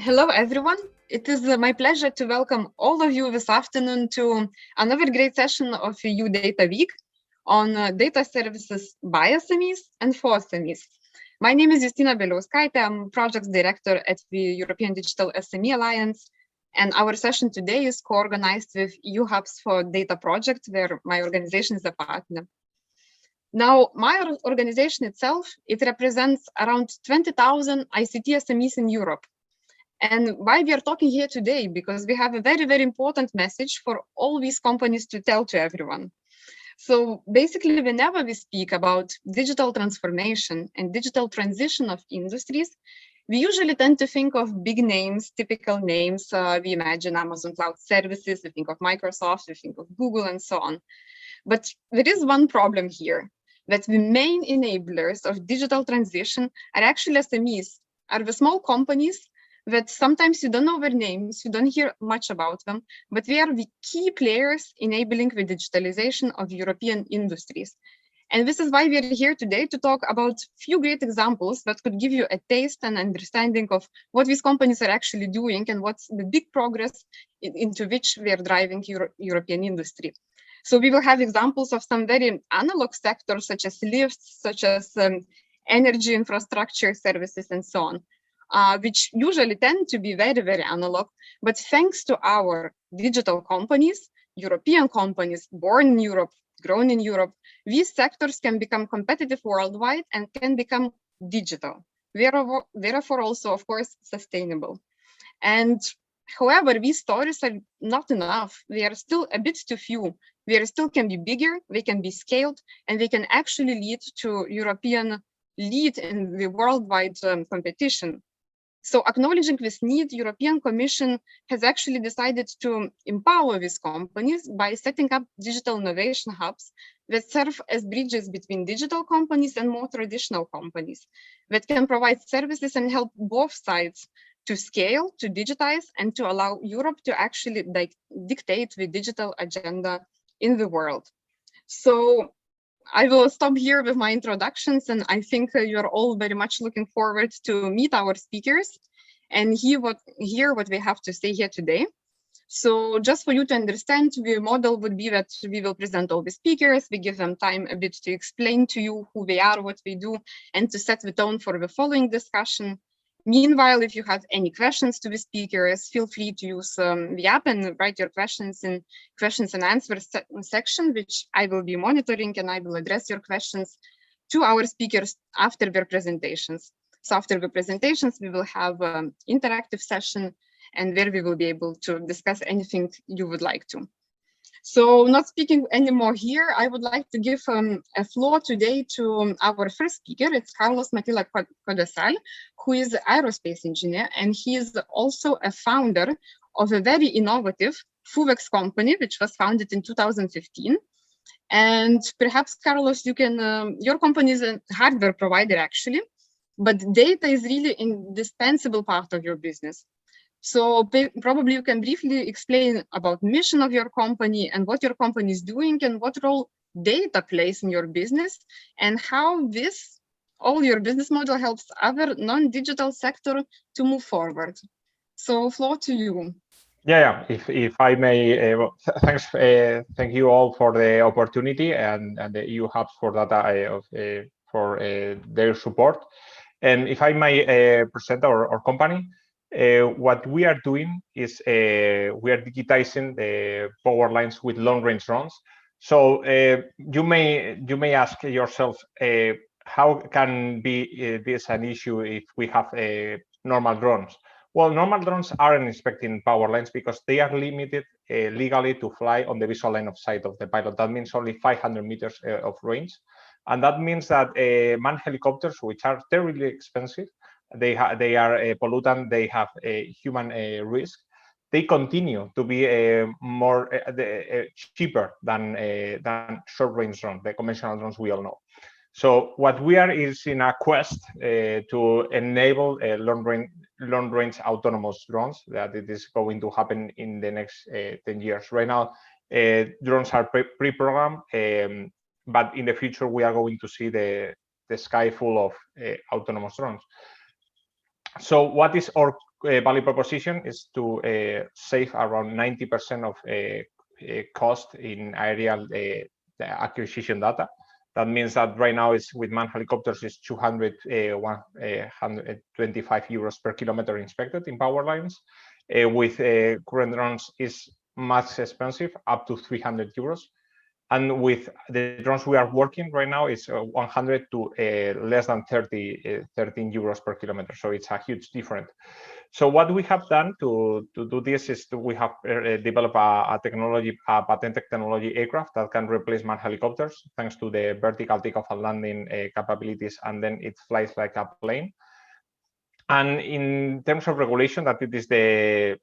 Hello, everyone. It is my pleasure to welcome all of you this afternoon to another great session of EU Data Week on data services by SMEs and for SMEs. My name is Justina Beliauskaitė. I'm Project Director at the European Digital SME Alliance. And our session today is co-organized with EU Hubs for Data Project, where my organization is a partner. Now, my organization itself, it represents around 20,000 ICT SMEs in Europe. And why we are talking here today? Because we have a very, very important message for all these companies to tell to everyone. So basically, whenever we speak about digital transformation and digital transition of industries, we usually tend to think of big names, typical names. We imagine Amazon Cloud Services, we think of Microsoft, we think of Google, and so on. But there is one problem here, that the main enablers of digital transition are actually SMEs, are the small companies that sometimes you don't know their names, you don't hear much about them, but they are the key players enabling the digitalization of European industries. And this is why we are here today to talk about a few great examples that could give you a taste and understanding of what these companies are actually doing and what's the big progress into which we are driving European industry. So we will have examples of some very analog sectors, such as lifts, such as energy infrastructure services, and so on. Which usually tend to be very, very analog. But thanks to our digital companies, European companies born in Europe, grown in Europe, these sectors can become competitive worldwide and can become digital, therefore also, of course, sustainable. And however, these stories are not enough. They are still a bit too few. They still can be bigger, they can be scaled, and they can actually lead to European lead in the worldwide competition. So acknowledging this need, European Commission has actually decided to empower these companies by setting up digital innovation hubs that serve as bridges between digital companies and more traditional companies that can provide services and help both sides to scale, to digitize, and to allow Europe to actually dictate the digital agenda in the world. So I will stop here with my introductions, and I think you're all very much looking forward to meet our speakers and hear what we have to say here today. So just for you to understand, the model would be that we will present all the speakers, we give them time a bit to explain to you who they are, what we do, and to set the tone for the following discussion. Meanwhile, if you have any questions to the speakers, feel free to use the app and write your questions in questions and answers section, which I will be monitoring, and I will address your questions to our speakers after their presentations. So after the presentations, we will have an interactive session and where we will be able to discuss anything you would like to. So not speaking anymore here, I would like to give a floor today to our first speaker. It's Carlos Matila Codesal, who is an aerospace engineer, and he is also a founder of a very innovative FUVEX company, which was founded in 2015. And perhaps, Carlos, you can, your company is a hardware provider actually, but data is really an indispensable part of your business. So probably you can briefly explain about mission of your company and what your company is doing and what role data plays in your business and how all your business model helps other non-digital sector to move forward. So floor to you. Yeah. If I may, thanks. Thank you all for the opportunity and the EU Hubs for that for their support. And if I may present our company. What we are doing is we are digitizing the power lines with long-range drones. So you may ask yourself, how can be this an issue if we have normal drones? Well, normal drones aren't inspecting power lines because they are limited legally to fly on the visual line of sight of the pilot. That means only 500 meters of range, and that means that manned helicopters, which are terribly expensive. They are a pollutant. They have a human risk. They continue to be more cheaper than short-range drones, the conventional drones we all know. So what we are is in a quest to enable long-range autonomous drones. That it is going to happen in the next 10 years. Right now, drones are pre-programmed, but in the future we are going to see the sky full of autonomous drones. So what is our value proposition is to save around 90% of cost in aerial acquisition data. That means that right now it's with manned helicopters is 125 euros per kilometer inspected in power lines. With current drones is much expensive, up to 300 euros. And with the drones we are working right now, it's 100 to less than 13 euros per kilometer. So it's a huge difference. So what we have done to do this is we have developed a technology, a patented technology aircraft that can replace manned helicopters thanks to the vertical takeoff and landing capabilities, and then it flies like a plane. And in terms of regulation, that it is the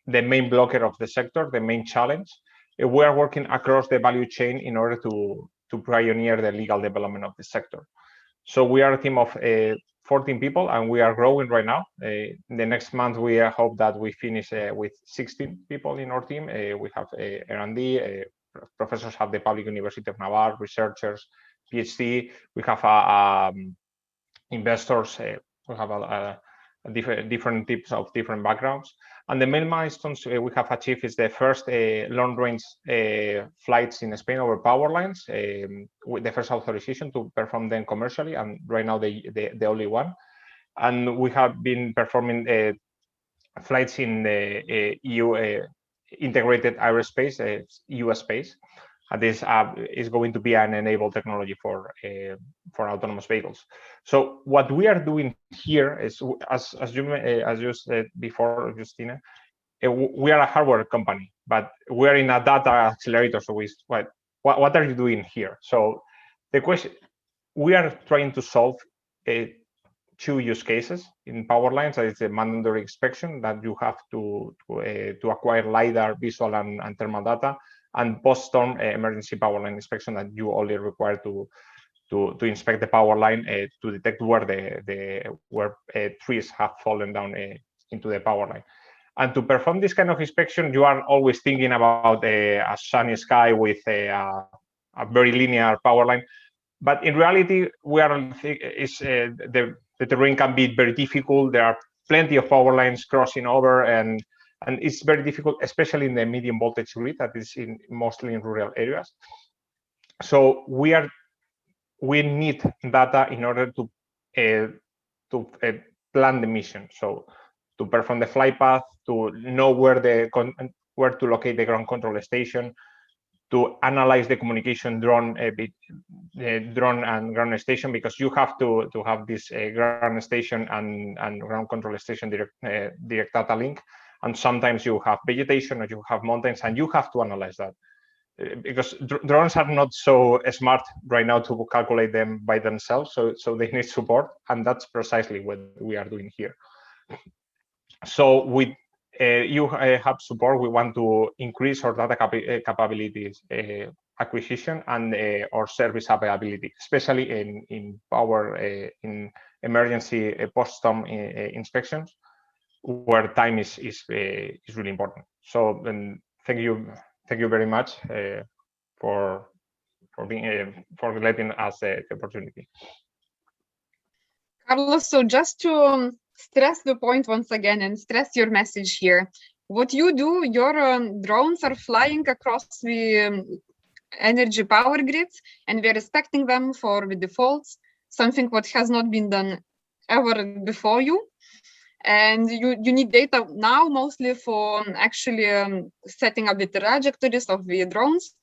main blocker of the sector, the main challenge. We are working across the value chain in order to pioneer the legal development of the sector. So we are a team of 14 people, and we are growing right now. In the next month, we hope that we finish with 16 people in our team. We have R&D, professors at the Public University of Navarre, researchers, PhD. We have investors. We have different types of different backgrounds. And the main milestones we have achieved is the first long-range flights in Spain over power lines, with the first authorization to perform them commercially, and right now the only one. And we have been performing flights in the EU integrated aerospace, EU space. And this is going to be an enabled technology for autonomous vehicles. So what we are doing here is, as you said before, Justina, we are a hardware company, but we are in a data accelerator. So what are you doing here? So the question, we are trying to solve two use cases in power lines. That is the mandatory inspection, that you have to acquire LiDAR, visual and thermal data, and post-storm emergency power line inspection, that you only require to inspect the power line to detect where trees have fallen down into the power line. And to perform this kind of inspection, you are always thinking about a sunny sky with a very linear power line. But in reality, the terrain can be very difficult. There are plenty of power lines crossing over, and it's very difficult, especially in the medium voltage grid that is mostly in rural areas. So we need data in order to plan the mission. So to perform the flight path, to know where to locate the ground control station, to analyze the communication drone and ground station, because you have to have this ground station and ground control station direct data link. And sometimes you have vegetation or you have mountains, and you have to analyze that, because drones are not so smart right now to calculate them by themselves. So they need support, and that's precisely what we are doing here. So with you have support, we want to increase our data capabilities, acquisition, and our service availability, especially in power, in emergency post-storm inspections, where time is really important. So thank you very much for letting us the opportunity. Carlos, so just to stress the point once again and stress your message here, what you do, your drones are flying across the energy power grids, and we're respecting them for the defaults, something what has not been done ever before you. And you need data now mostly for actually setting up the trajectories of the drones.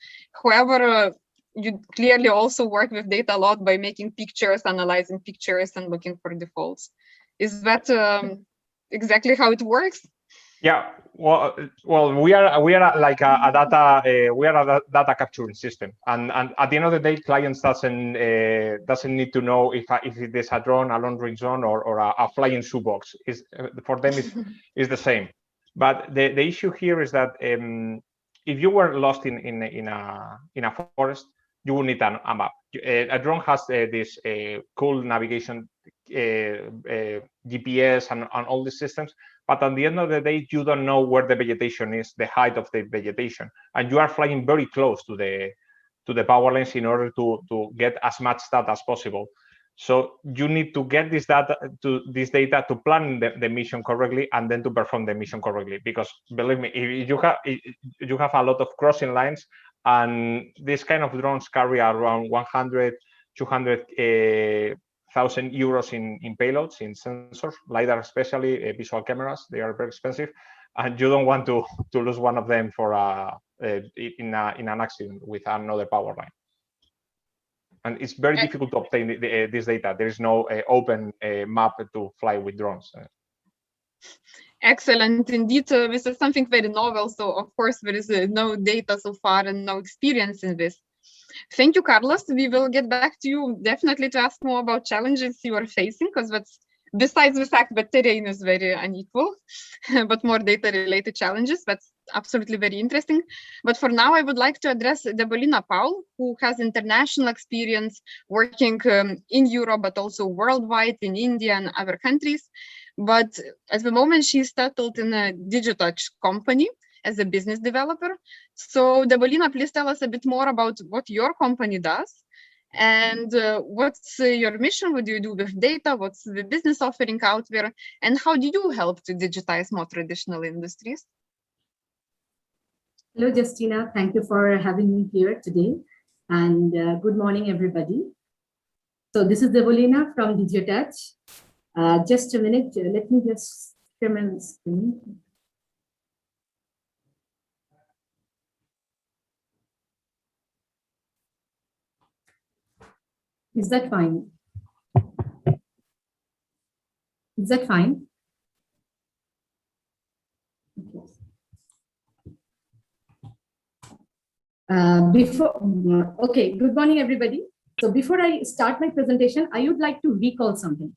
However, you clearly also work with data a lot by making pictures, analyzing pictures, and looking for defaults. Is that exactly how it works? Yeah, well, we are like a data capturing system, and at the end of the day, clients doesn't need to know if it is a drone, a long-range drone, or a flying shoebox. For them is the same. But the issue here is that if you were lost in a forest, you will need a map. A drone has this cool navigation, GPS, and all the systems. But at the end of the day, you don't know where the vegetation is, the height of the vegetation, and you are flying very close to the power lines in order to get as much data as possible. So you need to get this data to plan the mission correctly and then to perform the mission correctly. Because believe me, if you have a lot of crossing lines, and these kind of drones carry around 100, 200,000 euros in payloads, in sensors, LiDAR especially, visual cameras, they are very expensive, and you don't want to lose one of them for in an accident with another power line. And it's very difficult to obtain this data. There is no open map to fly with drones. Excellent. Indeed, this is something very novel. So, of course, there is no data so far and no experience in this. Thank you, Carlos. We will get back to you definitely to ask more about challenges you are facing, because that's besides the fact that terrain is very unequal, but more data-related challenges. That's absolutely very interesting. But for now, I would like to address Debolina Paul, who has international experience working in Europe, but also worldwide in India and other countries. But at the moment, she's settled in a Digitouch company as a business developer. So Debolina, please tell us a bit more about what your company does. And what's your mission? What do you do with data? What's the business offering out there? And how do you help to digitize more traditional industries? Hello, Justina. Thank you for having me here today. And good morning, everybody. So this is Debolina from Digitouch. Just a minute. Let me just share my screen. Is that fine? Is that fine? Okay, good morning, everybody. So before I start my presentation, I would like to recall something.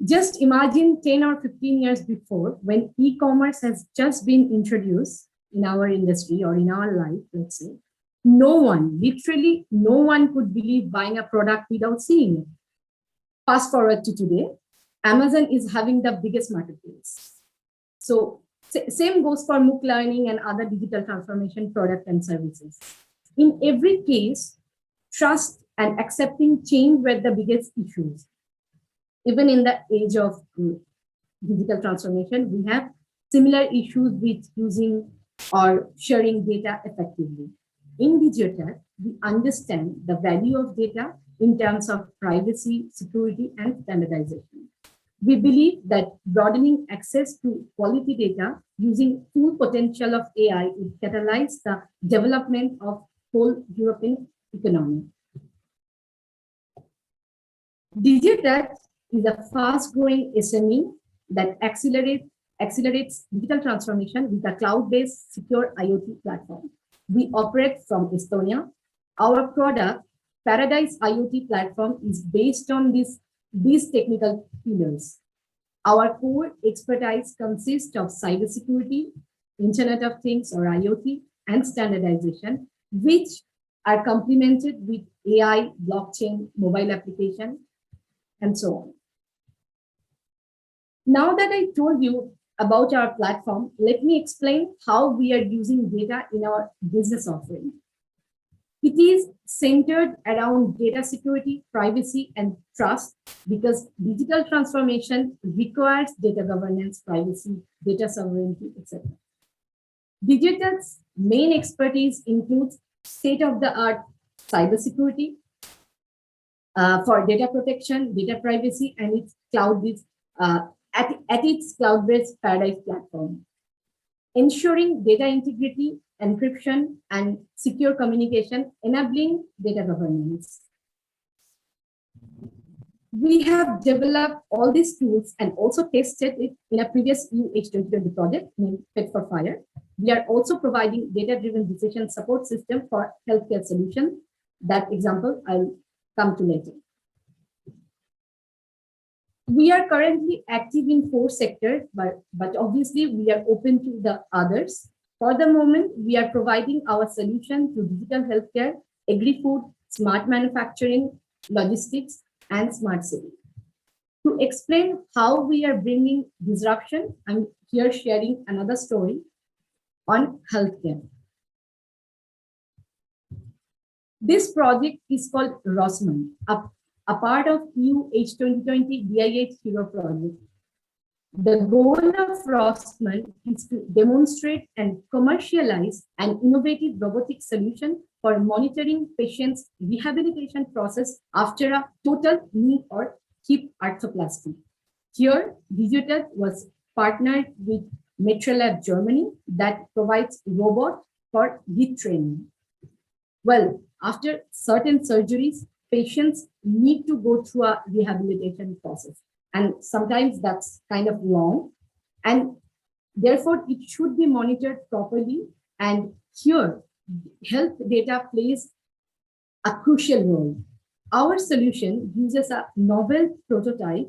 Just imagine 10 or 15 years before, when e-commerce has just been introduced in our industry or in our life, let's say, no one, literally no one could believe buying a product without seeing it. Fast forward to today, Amazon is having the biggest marketplace. So same goes for MOOC learning and other digital transformation products and services. In every case, trust and accepting change were the biggest issues. Even in the age of digital transformation, we have similar issues with using or sharing data effectively. In Digitouch, we understand the value of data in terms of privacy, security, and standardization. We believe that broadening access to quality data using full potential of AI will catalyze the development of whole European economy. Digitouch is a fast-growing SME that accelerates digital transformation with a cloud-based secure IoT platform. We operate from Estonia. Our product, Paradise IoT platform, is based on these technical pillars. Our core expertise consists of cybersecurity, Internet of Things or IoT, and standardization, which are complemented with AI, blockchain, mobile application, and so on. Now that I told you about our platform, let me explain how we are using data in our business offering. It is centered around data security, privacy, and trust, because digital transformation requires data governance, privacy, data sovereignty, etc. Digitouch's main expertise includes state-of-the-art cybersecurity for data protection, data privacy, and its cloud-based at its cloud-based Paradise platform, ensuring data integrity, encryption, and secure communication, enabling data governance. We have developed all these tools and also tested it in a previous UH 2020 project named Fit for Fire. We are also providing data-driven decision support system for healthcare solutions. That example I'll come to later. We are currently active in 4 sectors, but obviously we are open to the others. For the moment, we are providing our solution to digital healthcare, agri-food, smart manufacturing, logistics, and smart city. To explain how we are bringing disruption, I'm here sharing another story on healthcare. This project is called Rossmann, a a part of EU H2020 DIH Hero project. The goal of Rossmann is to demonstrate and commercialize an innovative robotic solution for monitoring patients' rehabilitation process after a total knee or hip arthroplasty. Here, Digital was partnered with Metrolab Germany that provides robot for hip training. Well, after certain surgeries, patients need to go through a rehabilitation process. And sometimes that's kind of long. And therefore, it should be monitored properly. And here, health data plays a crucial role. Our solution uses a novel prototype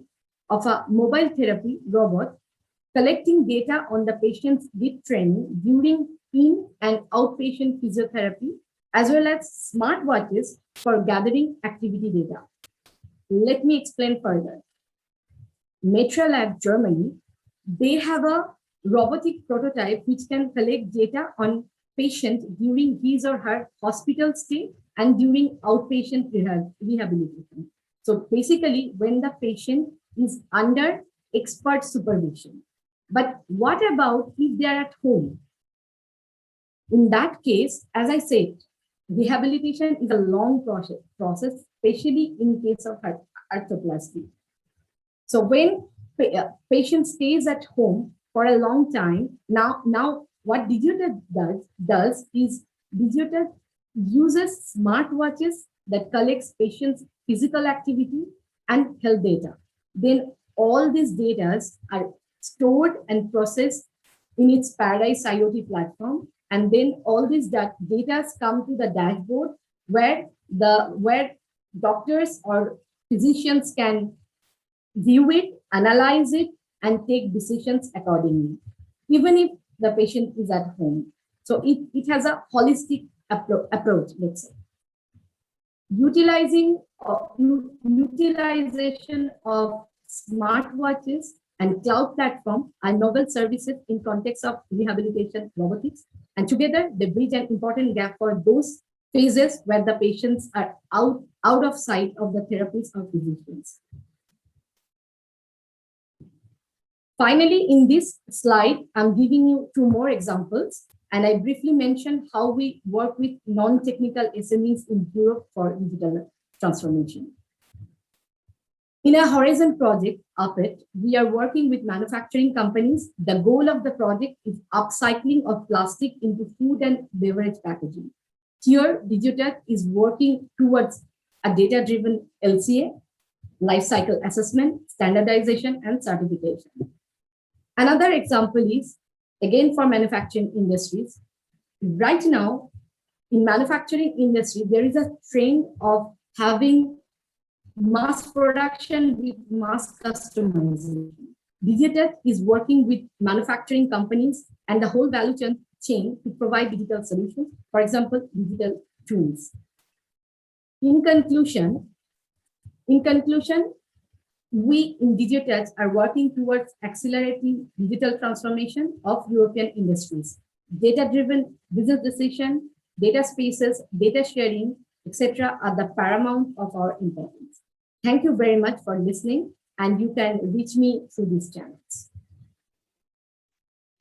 of a mobile therapy robot collecting data on the patient's hip training during in- and outpatient physiotherapy, as well as smartwatches for gathering activity data. Let me explain further. Metrolab Germany, they have a robotic prototype which can collect data on patient during his or her hospital stay and during outpatient rehabilitation. So basically, when the patient is under expert supervision. But what about if they are at home? In that case, as I said, rehabilitation is a long process, especially in case of arthroplasty. So when patient stays at home for a long time, now what Digital does is Digital uses smartwatches that collects patients' physical activity and health data. Then all these data are stored and processed in its Paradise IoT platform. And then all these data come to the dashboard where doctors or physicians can view it, analyze it, and take decisions accordingly, even if the patient is at home. So it has a holistic approach, let's say. Utilization of smartwatches and cloud platform are novel services in context of rehabilitation robotics. And together, they bridge an important gap for those phases where the patients are out of sight of the therapists or physicians. Finally, in this slide, I'm giving you 2 more examples. And I briefly mentioned how we work with non-technical SMEs in Europe for digital transformation. In a Horizon project, UPIT, we are working with manufacturing companies. The goal of the project is upcycling of plastic into food and beverage packaging. Here, Digital is working towards a data-driven LCA, life cycle assessment, standardization, and certification. Another example is, again, for manufacturing industries. Right now, in manufacturing industry, there is a trend of having mass production with mass customization. Digital is working with manufacturing companies and the whole value chain to provide digital solutions, for example, digital tools. In conclusion, we in Digitals are working towards accelerating digital transformation of European industries. Data-driven business decision, data spaces, data sharing, etc. are the paramount of our importance. Thank you very much for listening, and you can reach me through these channels.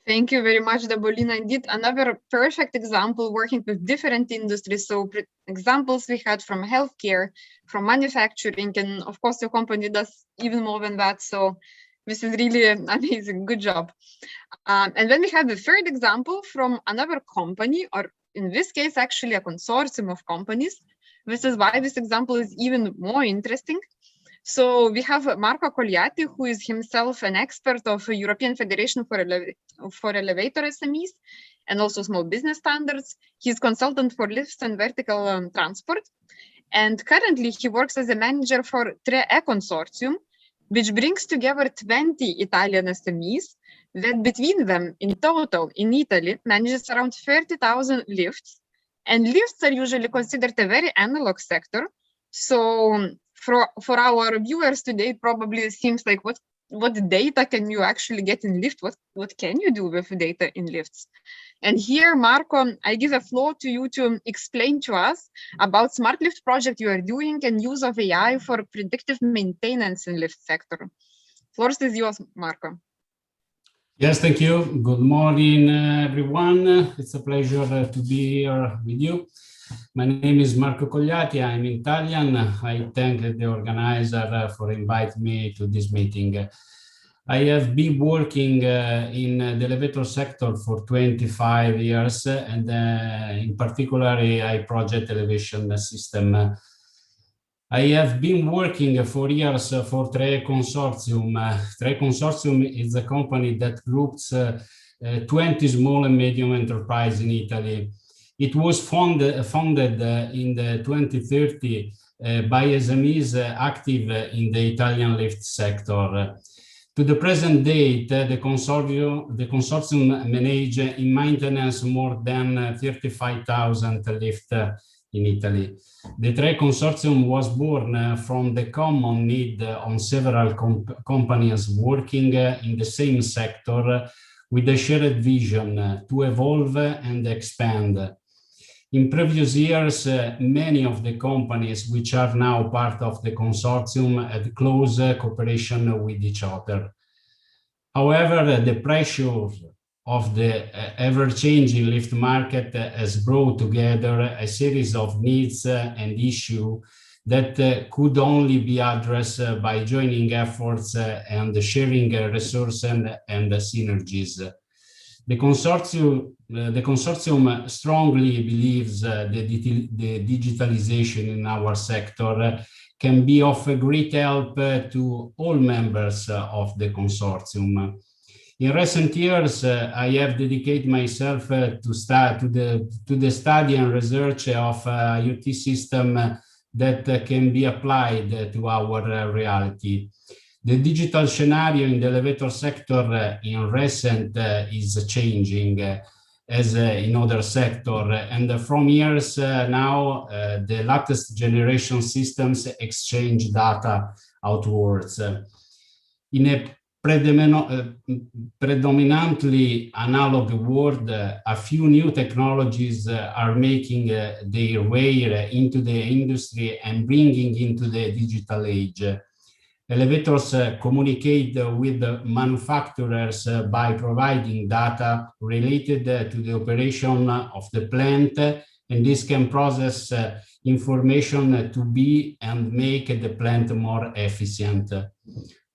Thank you very much, Dabolina. Indeed, another perfect example working with different industries. So examples we had from healthcare, from manufacturing, and of course your company does even more than that. So this is really amazing. Good job. And then we have the third example from another company, or in this case, actually a consortium of companies. This is why this example is even more interesting. So we have Marco Cogliati, who is himself an expert of the European Federation for Elevator SMEs and also small business standards. He's consultant for lifts and vertical transport. And currently he works as a manager for 3E Consortium, which brings together 20 Italian SMEs that between them in total in Italy manages around 30,000 lifts. And lifts are usually considered a very analog sector. So for our viewers today, it probably seems like, what what data can you actually get in lift? What can you do with data in lifts? And here, Marco, I give the floor to you to explain to us about smart lift project you are doing and use of AI for predictive maintenance in lift sector. Floor is yours, Marco. Yes, thank you. Good morning, everyone. It's a pleasure to be here with you. My name is Marco Cogliati. I'm Italian. I thank the organizer for inviting me to this meeting. I have been working in the elevator sector for 25 years, and in particular, I project elevation system. I have been working for years for TRE Consortium. TRE Consortium is a company that groups 20 small and medium enterprises in Italy. It was founded in the 2030 by SMEs active in the Italian lift sector. To the present date, the consortium manages in maintenance more than 35,000 lifts in Italy. The TRE Consortium was born from the common need on several companies working in the same sector with a shared vision to evolve and expand. In previous years, many of the companies which are now part of the consortium had close cooperation with each other. However, the pressure of the ever-changing lift market has brought together a series of needs and issues that could only be addressed by joining efforts and sharing resources and synergies. The consortium strongly believes the digitalization in our sector can be of great help to all members of the consortium. In recent years, I have dedicated myself to the study and research of IoT system that can be applied to our reality. The digital scenario in the elevator sector in recent is changing as in other sector, and from years now, the latest generation systems exchange data outwards. In a predominantly analog world, a few new technologies are making their way into the industry and bringing into the digital age. Elevators communicate with the manufacturers by providing data related to the operation of the plant, and this can process information to be and make the plant more efficient.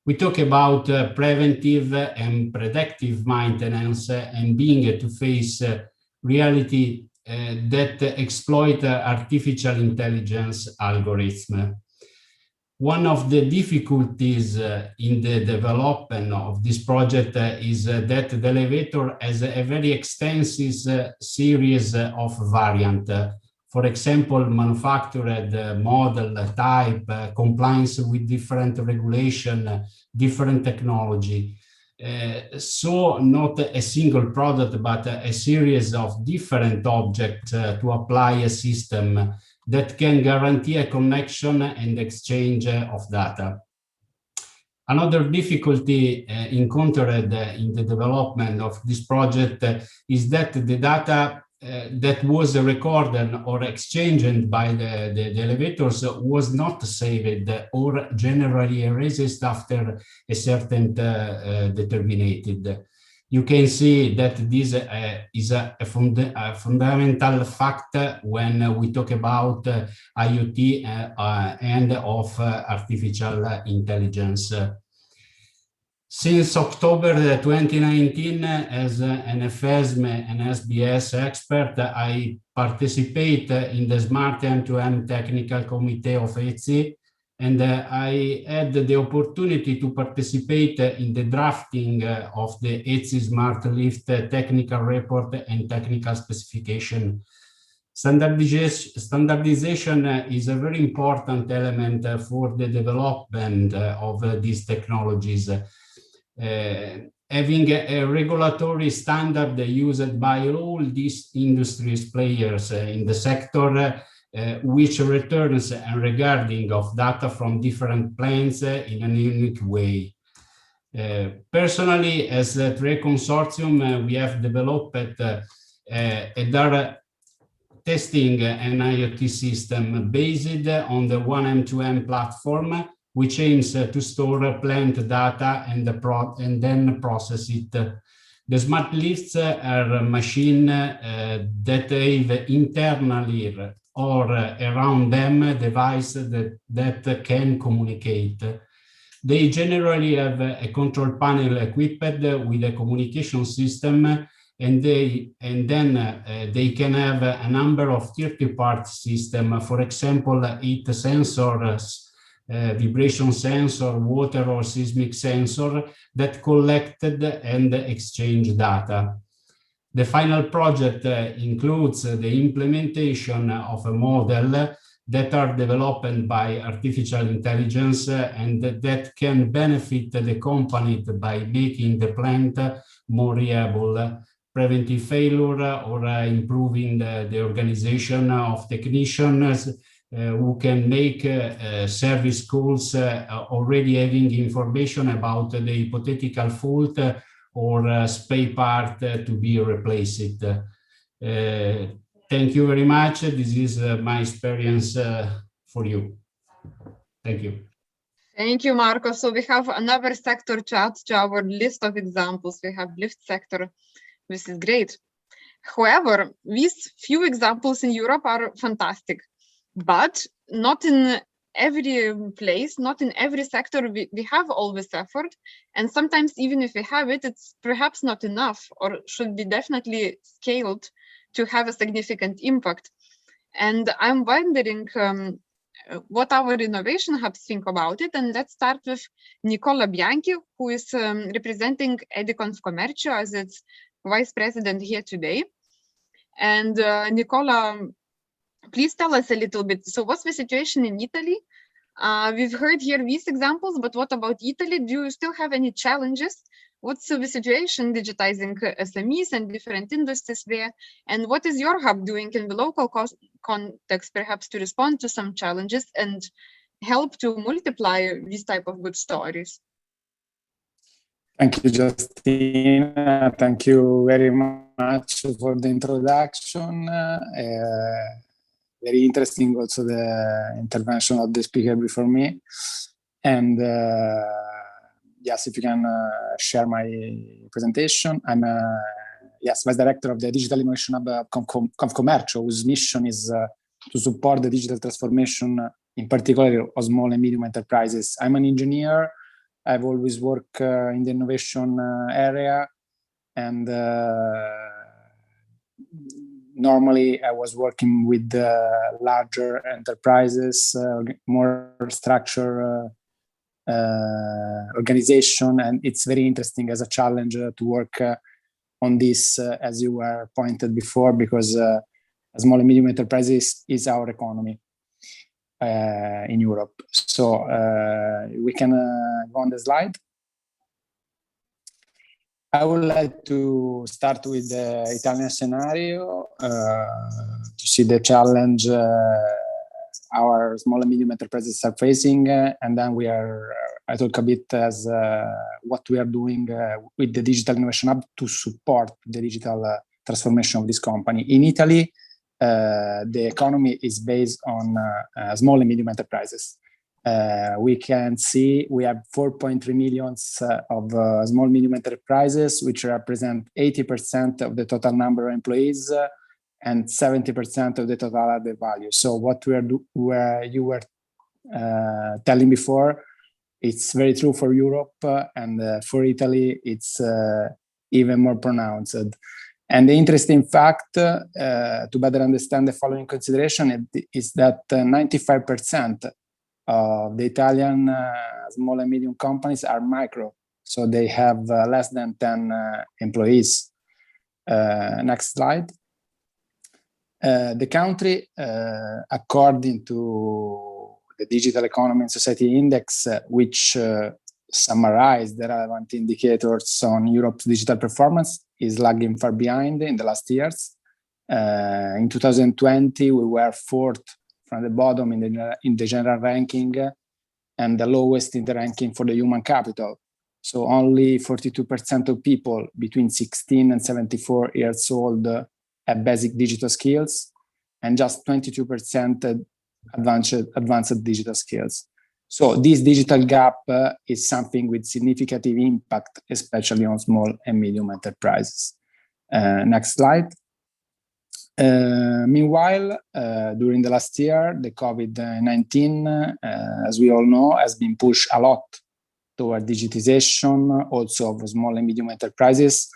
We talk about preventive and predictive maintenance and being to face reality that exploit artificial intelligence algorithms. One of the difficulties in the development of this project is that the elevator has a very extensive series of variants. For example, manufactured model, type, compliance with different regulation, different technology. So not a single product, but a series of different objects to apply a system that can guarantee a connection and exchange of data. Another difficulty encountered in the development of this project is that the data that was recorded or exchanged by the elevators was not saved or generally erased after a certain determined. You can see that this is a fundamental fact when we talk about IoT and of artificial intelligence. Since October 2019, as an FSM and SBS expert, I participate in the Smart End-to-End Technical Committee of ETSI, and I had the opportunity to participate in the drafting of the ETSI Smart Lift technical report and technical specification. Standardization is a very important element for the development of these technologies. Having a regulatory standard used by all these industries players in the sector, which returns and regarding of data from different plants in a unique way. Personally, as a trade consortium, we have developed a data testing an IoT system based on the 1M2M platform, which aims to store plant data and then process it. The smart lifts are machines that have internally or around them devices that can communicate. They generally have a control panel equipped with a communication system, and then they can have a number of third-party systems, for example, heat sensors, vibration sensor, water or seismic sensor that collected and exchange data. The final project includes the implementation of a model that are developed by artificial intelligence and that can benefit the company by making the plant more reliable, preventing failure, or improving the organization of technicians who can make service calls already having information about the hypothetical fault or spare part to be replaced. Thank you very much. This is my experience for you. Thank you. Thank you, Marco. So we have another sector to add to our list of examples. We have lift sector. This is great. However, these few examples in Europe are fantastic, but not in every place, not in every sector we have all this effort. And sometimes even if we have it, it's perhaps not enough or should be definitely scaled to have a significant impact. And I'm wondering what our innovation hubs think about it. And let's start with Nicola Bianchi, who is representing Ediconfcommercio as its vice president here today. And Nicola, please tell us a little bit. So what's the situation in Italy? We've heard here these examples, but what about Italy? Do you still have any challenges? What's the situation digitizing SMEs and different industries there? And what is your hub doing in the local context, perhaps to respond to some challenges and help to multiply these type of good stories? Thank you, Justina. Thank you very much for the introduction. Very interesting also the intervention of the speaker before me. And yes, if you can share my presentation. I'm yes, Vice Director of the Digital Innovation Hub of Confcommercio, whose mission is to support the digital transformation, in particular of small and medium enterprises. I'm an engineer. I've always worked in the innovation area, and normally I was working with larger enterprises, more structured organization, and it's very interesting as a challenge to work on this, as you were pointed before, because small and medium enterprises is our economy in Europe. So we can go on the slide. I would like to start with the Italian scenario to see the challenge our small and medium enterprises are facing, and then I talk a bit as what we are doing with the Digital Innovation Hub to support the digital transformation of this company. In Italy, the economy is based on small and medium enterprises. We can see we have 4.3 million of small and medium enterprises, which represent 80% of the total number of employees and 70% of the total added value. So what where you were telling before, it's very true for Europe, and for Italy, it's even more pronounced. And the interesting fact, to better understand the following consideration, is that 95% of the Italian small and medium companies are micro, so they have less than 10 employees. Next slide. The country, according to the Digital Economy and Society Index, which summarized the relevant indicators on Europe's digital performance, is lagging far behind in the last years. In 2020, we were fourth from the bottom in the general ranking, and the lowest in the ranking for the human capital. So only 42% of people between 16 and 74 years old have basic digital skills, and just 22% advanced digital skills. So this digital gap is something with significant impact, especially on small and medium enterprises. Next slide. Meanwhile, during the last year, the COVID-19, as we all know, has been pushed a lot toward digitization, also of small and medium enterprises,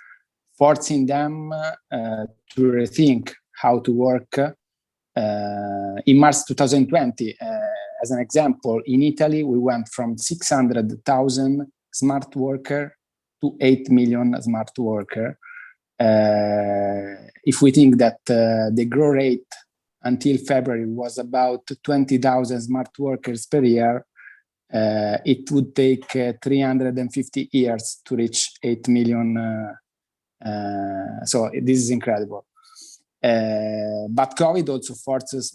forcing them to rethink how to work. In March 2020, as an example, in Italy, we went from 600,000 smart workers to 8 million smart workers. If we think that the growth rate until February was about 20,000 smart workers per year, it would take 350 years to reach 8 million. So this is incredible. But COVID also forces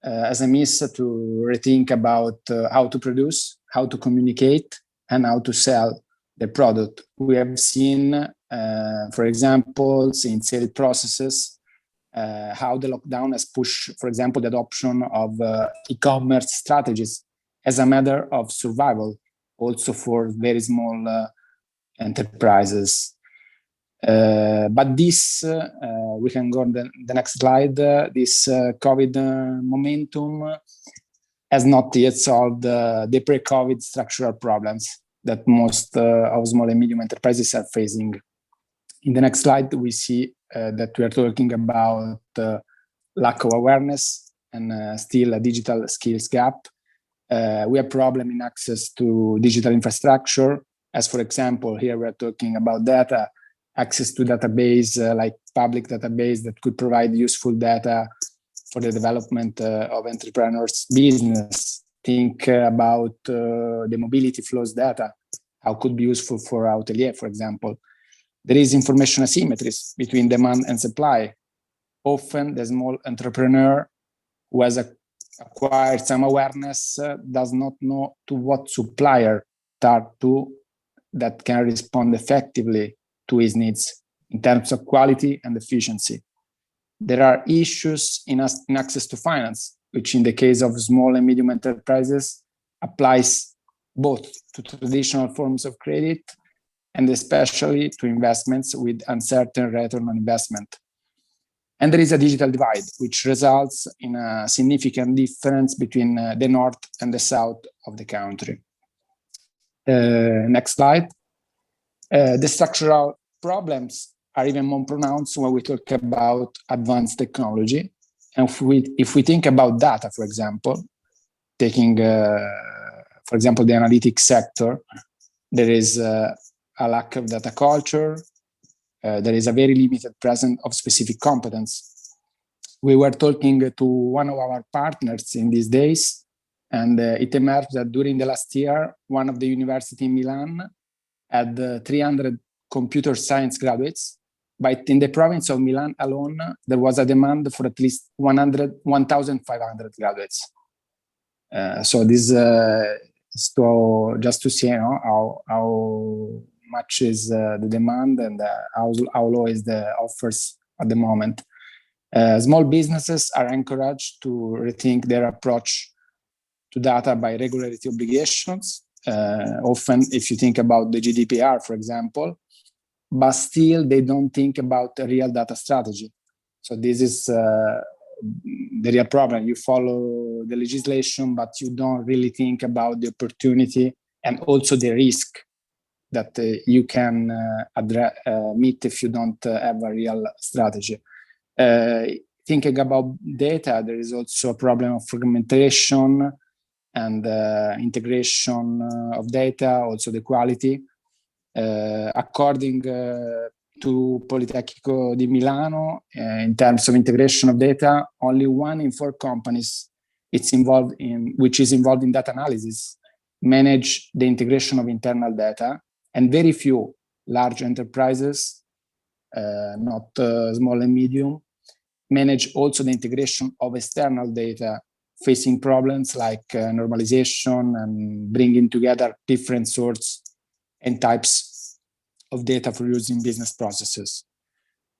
SMEs to rethink about how to produce, how to communicate, and how to sell the product. We have seen, for example, in sales processes, how the lockdown has pushed, for example, the adoption of e-commerce strategies as a matter of survival, also for very small enterprises. But this, we can go on the next slide, this COVID momentum has not yet solved the pre-COVID structural problems that most of small and medium enterprises are facing. In the next slide, we see that we are talking about lack of awareness and still a digital skills gap. We have problem in access to digital infrastructure. As for example, here we are talking about data, access to database like public database that could provide useful data for the development of entrepreneurs' business. Think about the mobility flows data, how could be useful for hotelier, for example. There is information asymmetries between demand and supply. Often the small entrepreneur who has acquired some awareness does not know to what supplier turn to that can respond effectively to his needs in terms of quality and efficiency. There are issues in access to finance, which in the case of small and medium enterprises applies both to traditional forms of credit and especially to investments with uncertain return on investment. And there is a digital divide, which results in a significant difference between the north and the south of the country. Next slide. The structural problems are even more pronounced when we talk about advanced technology. And if we think about data, for example, taking, for example, the analytics sector, there is a lack of data culture. There is a very limited presence of specific competence. We were talking to one of our partners in these days, and it emerged that during the last year, one of the universities in Milan had 300 computer science graduates, but in the province of Milan alone, there was a demand for at least 1,500 graduates. So this is just to see how much is the demand and how low is the offers at the moment. Small businesses are encouraged to rethink their approach to data by regulatory obligations. Often, if you think about the GDPR, for example, but still they don't think about a real data strategy. So this is the real problem. You follow the legislation, but you don't really think about the opportunity and also the risk that you can meet if you don't have a real strategy. Thinking about data, there is also a problem of fragmentation and integration of data, also the quality. According to Politecnico di Milano, in terms of integration of data, only 1 in 4 companies which is involved in data analysis manage the integration of internal data, and very few large enterprises, not small and medium, manage also the integration of external data, facing problems like normalization and bringing together different sources and types of data for use in business processes.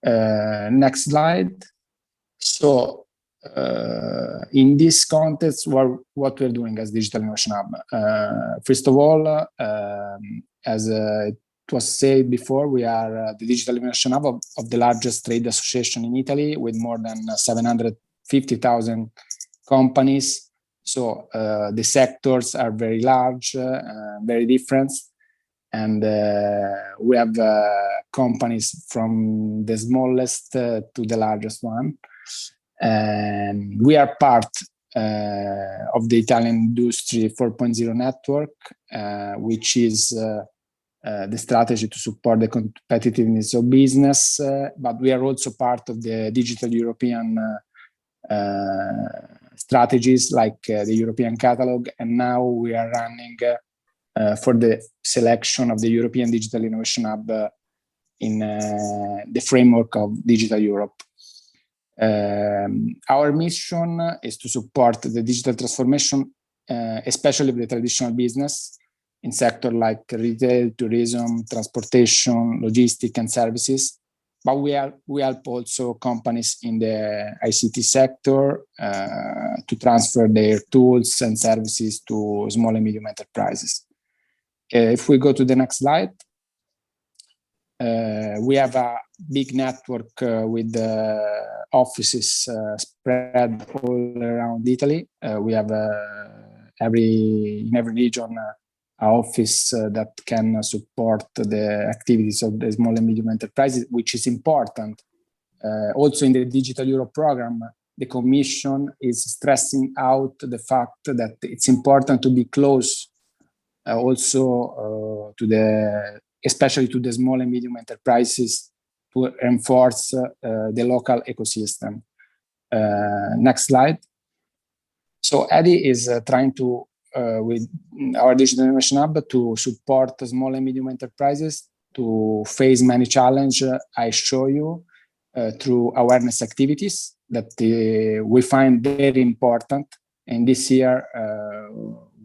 Next slide. So in this context, what we're doing as Digital Innovation Hub. First of all, as it was said before, we are the Digital Innovation Hub of the largest trade association in Italy with more than 750,000 companies. So the sectors are very large, very different. And we have companies from the smallest to the largest one. And we are part of the Italian Industry 4.0 network, which is the strategy to support the competitiveness of business. But we are also part of the Digital European strategies like the European Catalog. And now we are running for the selection of the European Digital Innovation Hub in the framework of Digital Europe. Our mission is to support the digital transformation, especially of the traditional business in sectors like retail, tourism, transportation, logistics, and services. But we help also companies in the ICT sector to transfer their tools and services to small and medium enterprises. If we go to the next slide, we have a big network with offices spread all around Italy. We have in every region an office that can support the activities of the small and medium enterprises, which is important. Also in the Digital Europe program, the Commission is stressing out the fact that it's important to be close also especially to the small and medium enterprises to enforce the local ecosystem. Next slide. So EDI is trying to, with our Digital Innovation Hub, to support small and medium enterprises to face many challenges I show you through awareness activities that we find very important. And this year,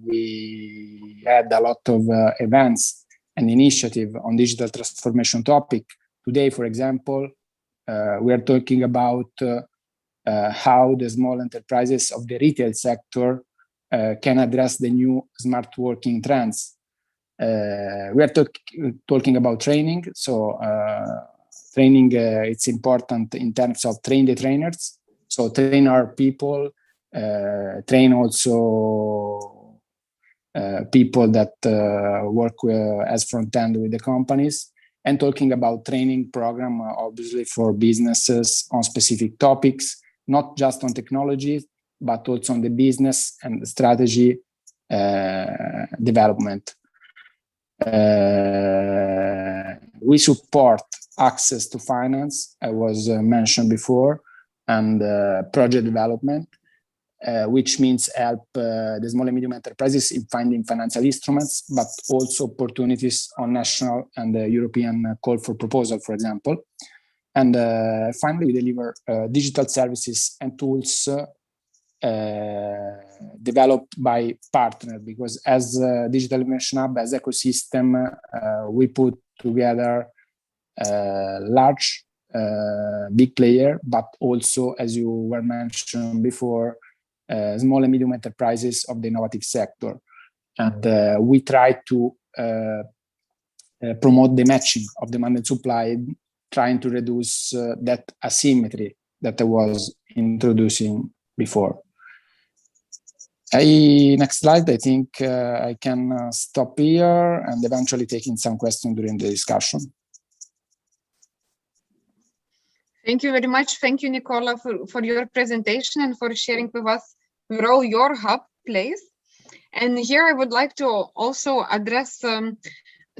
we had a lot of events and initiative on digital transformation topic. Today, for example, we are talking about how the small enterprises of the retail sector can address the new smart working trends. We are talking about training. So training, it's important in terms of train the trainers. So train our people, train also people that work as front end with the companies, and talking about training program, obviously for businesses on specific topics, not just on technology, but also on the business and strategy development. We support access to finance, I was mentioned before, and project development. Which means help the small and medium enterprises in finding financial instruments, but also opportunities on national and European call for proposal, for example. And finally, we deliver digital services and tools developed by partners, because as Digital Innovation Hub, as ecosystem, we put together large, big player, but also, as you were mentioned before, small and medium enterprises of the innovative sector. And we try to promote the matching of demand and supply, trying to reduce that asymmetry that I was introducing before. Next slide. I think I can stop here and eventually taking some questions during the discussion. Thank you very much. Thank you, Nicola, for your presentation and for sharing with us the role your hub plays. And here I would like to also address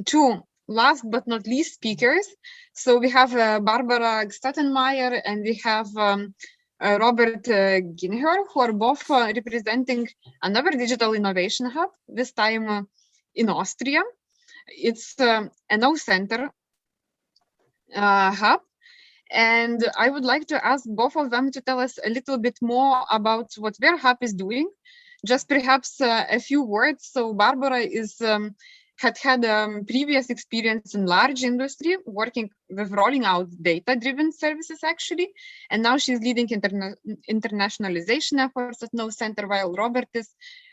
two last but not least speakers. So we have Barbara Stuttenmeyer and we have Robert Ginher, who are both representing another digital innovation hub, this time in Austria. It's a Know Center hub. And I would like to ask both of them to tell us a little bit more about what their hub is doing. Just perhaps a few words. So Barbara is had previous experience in large industry, working with rolling out data-driven services actually, and now she's leading internationalization efforts at Know Center, while Robert is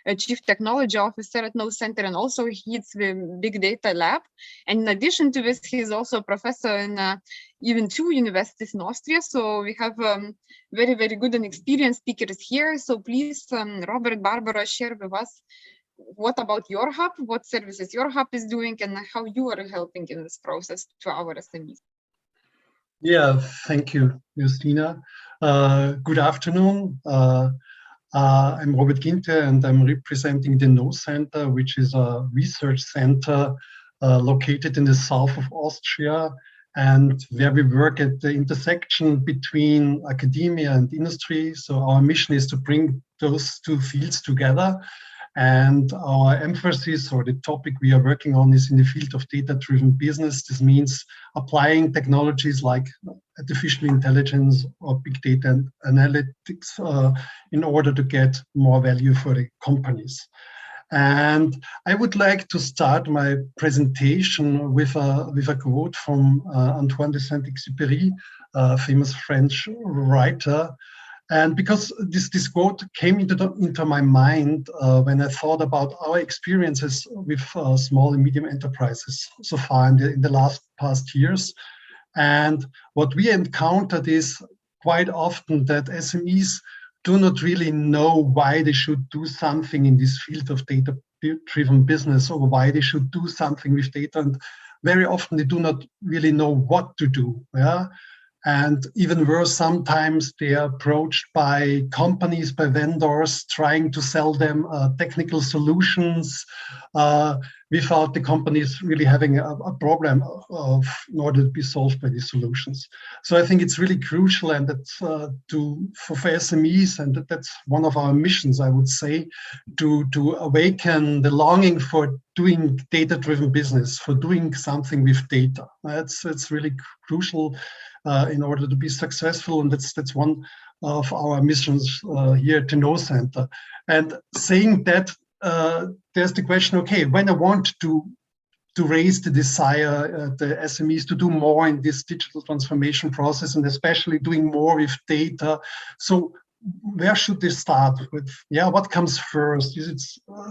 a chief technology officer at Know Center and also heads the big data lab. And in addition to this, he's also a professor in even 2 universities in Austria. So we have very, very good and experienced speakers here. So please, Robert, Barbara, share with us what about your hub, what services your hub is doing, and how you are helping in this process to our SMEs. Yeah, thank you, Justina. Good afternoon. I'm Robert Ginter, and I'm representing the Know Center, which is a research center located in the south of Austria, and where we work at the intersection between academia and industry. So our mission is to bring those 2 fields together. And our emphasis, or the topic we are working on, is in the field of data-driven business. This means applying technologies like artificial intelligence or big data and analytics in order to get more value for the companies. And I would like to start my presentation with a quote from Antoine de Saint-Exupéry, a famous French writer. And because this quote came into my mind when I thought about our experiences with small and medium enterprises so far in the past years. And what we encountered is quite often that SMEs do not really know why they should do something in this field of data-driven business, or why they should do something with data. And very often they do not really know what to do. Yeah. And even worse, sometimes they are approached by companies, by vendors, trying to sell them technical solutions without the companies really having a problem in order to be solved by these solutions. So I think it's really crucial, and that's for SMEs, and that's one of our missions, I would say, to awaken the longing for doing data-driven business, for doing something with data. That's really crucial in order to be successful, and that's one of our missions here at the Know Center. And saying that, there's the question: okay, when I want to raise the desire, the SMEs, to do more in this digital transformation process, and especially doing more with data, so where should they start with? Yeah, what comes first? Is it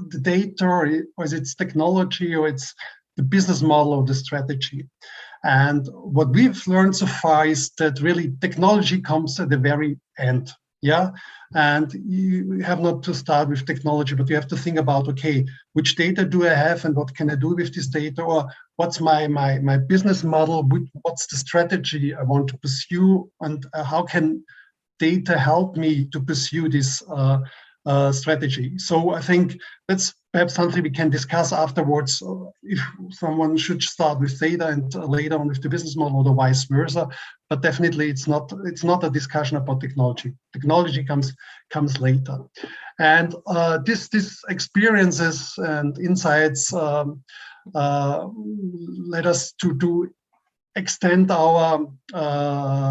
the data, or is it technology, or it's the business model or the strategy? And what we've learned so far is that really technology comes at the very end. Yeah, and you have not to start with technology, but you have to think about, okay, which data do I have, and what can I do with this data, or what's my business model, what's the strategy I want to pursue, and how can data help me to pursue this strategy. So I think that's perhaps something we can discuss afterwards, if someone should start with data and later on with the business model, or vice versa. But definitely it's not a discussion about technology. Technology comes later. And this experiences and insights led us to extend our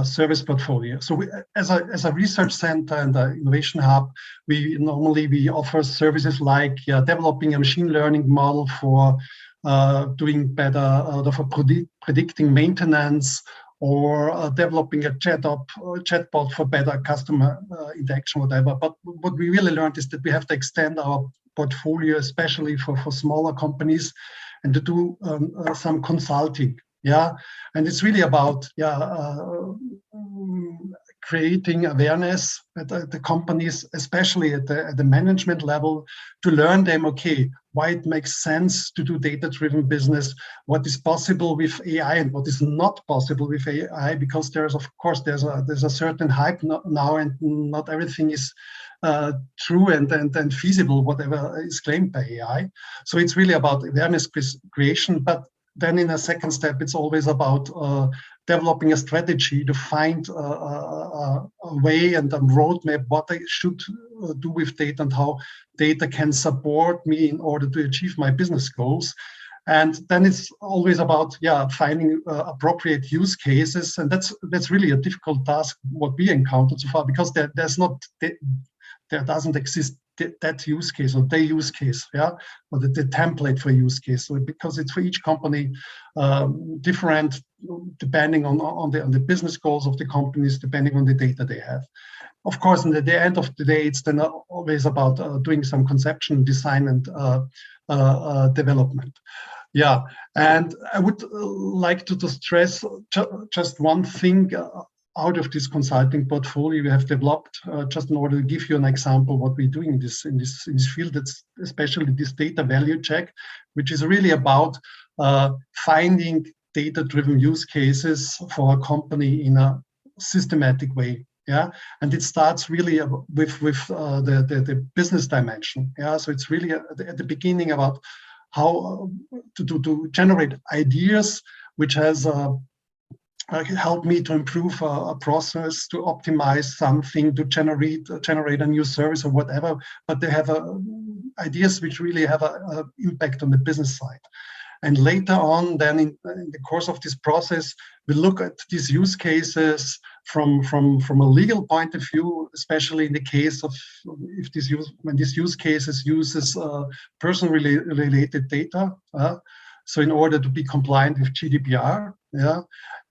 service portfolio. So as a research center and an innovation hub, we normally offer services like developing a machine learning model for doing better, for predicting maintenance, or developing a chatbot for better customer interaction, whatever. But what we really learned is that we have to extend our portfolio, especially for smaller companies, and to do some consulting. Yeah, and it's really about creating awareness at the companies, especially at the management level, to learn them, okay, why it makes sense to do data-driven business, what is possible with AI and what is not possible with AI, because there's a certain hype now, and not everything is true and feasible, whatever is claimed by AI. So it's really about awareness creation, but then in a second step, it's always about developing a strategy to find a way and a roadmap what I should do with data, and how data can support me in order to achieve my business goals. And then it's always about finding appropriate use cases, and that's really a difficult task what we encountered so far, because there's not there doesn't exist that use case or their use case, yeah, or the template for use case. So because it's for each company different, depending on the business goals of the companies, depending on the data they have. Of course, in the end of the day, it's then always about doing some conception, design, and development. Yeah, and I would like to stress just one thing out of this consulting portfolio we have developed, just in order to give you an example what we're doing in this field. That's especially this data value check, which is really about finding data-driven use cases for a company in a systematic way. Yeah, and it starts really with the business dimension. Yeah, so it's really at the beginning about how to generate ideas, which has helped me to improve a process, to optimize something, to generate a new service or whatever. But they have ideas which really have an impact on the business side. And later on, then in the course of this process, we look at these use cases from a legal point of view, especially in the case of when this use cases uses person-related data. So in order to be compliant with GDPR, yeah.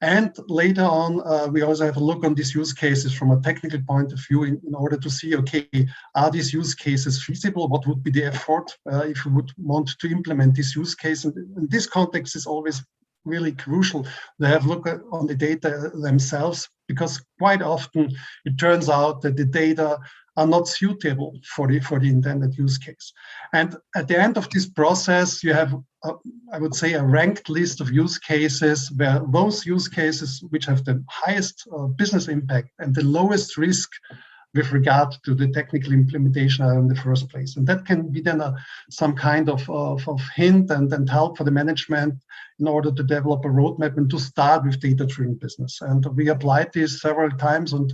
And later on, we also have a look on these use cases from a technical point of view in order to see, okay, are these use cases feasible? What would be the effort if you would want to implement this use case? And in this context is always really crucial to have a look on the data themselves, because quite often it turns out that the data are not suitable for the intended use case. And at the end of this process, you have, I would say, a ranked list of use cases where those use cases which have the highest business impact and the lowest risk with regard to the technical implementation are in the first place. And that can be then some kind of hint and help for the management in order to develop a roadmap and to start with data-driven business. And we applied this several times and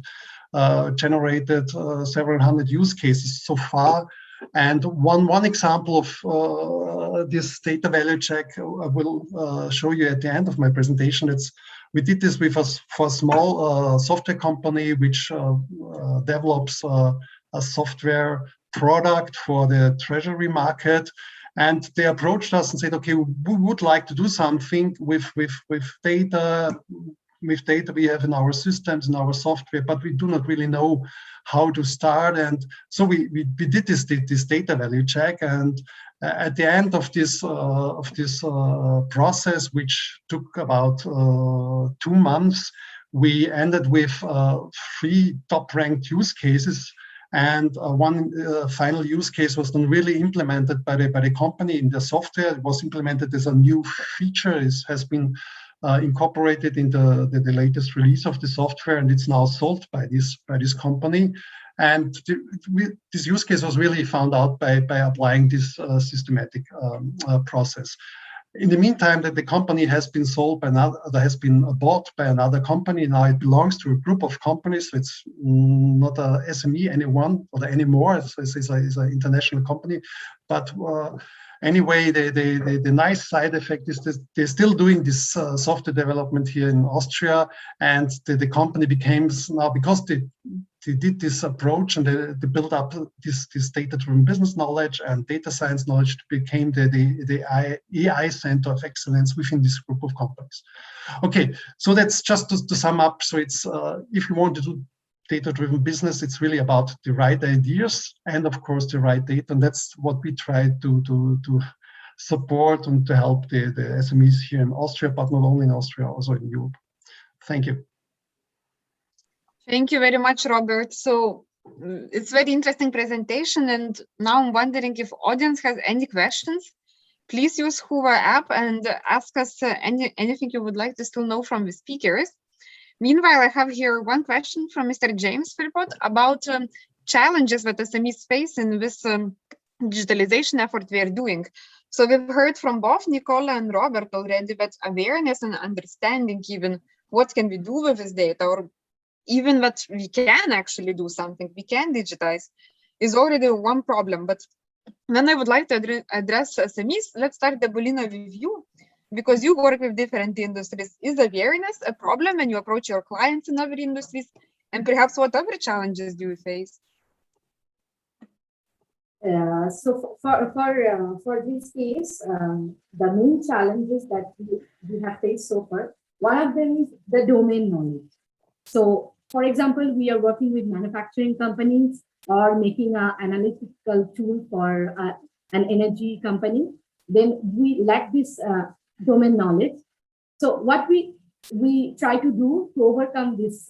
generated several hundred use cases so far. And one example of this data value check I will show you at the end of my presentation. We did this for a small software company which develops a software product for the treasury market. And they approached us and said, okay, we would like to do something with data. With data we have in our systems, in our software, but we do not really know how to start. And so we did this data value check. And at the end of this process, which took about 2 months, we ended with 3 top-ranked use cases. And one final use case was then really implemented by the company in the software. It was implemented as a new feature. It has been incorporated in the latest release of the software, and it's now sold by this company. And this use case was really found out by applying this systematic process. In the meantime, that the company has been sold by has been bought by another company. Now it belongs to a group of companies. So it's not a SME anymore. It's an international company, but. Anyway, the nice side effect is that they're still doing this software development here in Austria, and the company becomes now, because they did this approach and they built up this data-driven business knowledge and data science knowledge, became the AI center of excellence within this group of companies. Okay, so that's just to sum up. So it's if you want to do data-driven business, it's really about the right ideas and, of course, the right data. And that's what we try to support and to help the SMEs here in Austria, but not only in Austria, also in Europe. Thank you. Thank you very much, Robert. So it's very interesting presentation. And now I'm wondering if audience has any questions. Please use Hoover app and ask us anything you would like to still know from the speakers. Meanwhile, I have here one question from Mr. James Philpott about challenges that SMEs face in this digitalization effort we are doing. So we've heard from both Nicola and Robert already that awareness and understanding even what can we do with this data, or even that we can actually do something, we can digitize, is already one problem. But when I would like to address SMEs, let's start, Bolina, with you. Because you work with different industries, is awareness a problem when you approach your clients in other industries? And perhaps what other challenges do you face? So for this case, the main challenges that we have faced so far, one of them is the domain knowledge. So, for example, we are working with manufacturing companies or making an analytical tool for an energy company. Then we lack this domain knowledge. So, what we try to do to overcome this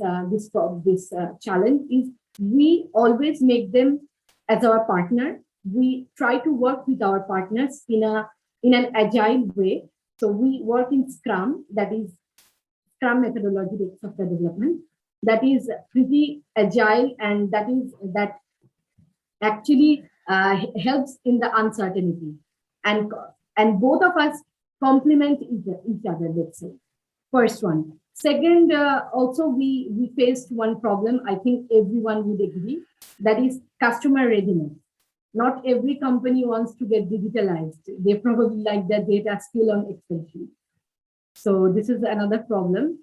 challenge is we always make them as our partner. We try to work with our partners in an agile way. So we work in Scrum, that is Scrum methodology of software development, that is pretty agile, and that actually helps in the uncertainty, and both of us complement each other. Let's say first one. Second, also we faced one problem. I think everyone would agree, that is customer readiness. Not every company wants to get digitalized. They probably like their data still on Excel sheet. So this is another problem.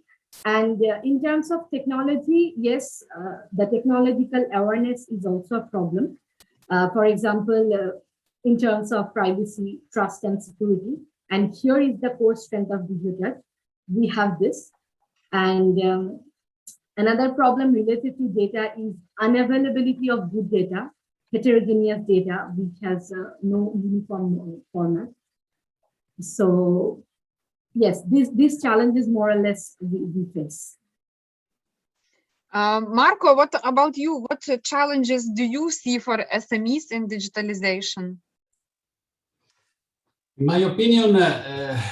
And in terms of technology, yes, the technological awareness is also a problem. For example, in terms of privacy, trust, and security. And here is the core strength of DigiTouch. We have this. And another problem related to data is unavailability of good data, heterogeneous data, which has no uniform format. So yes, these challenges more or less we face. Marco, what about you? What challenges do you see for SMEs in digitalization? In my opinion, a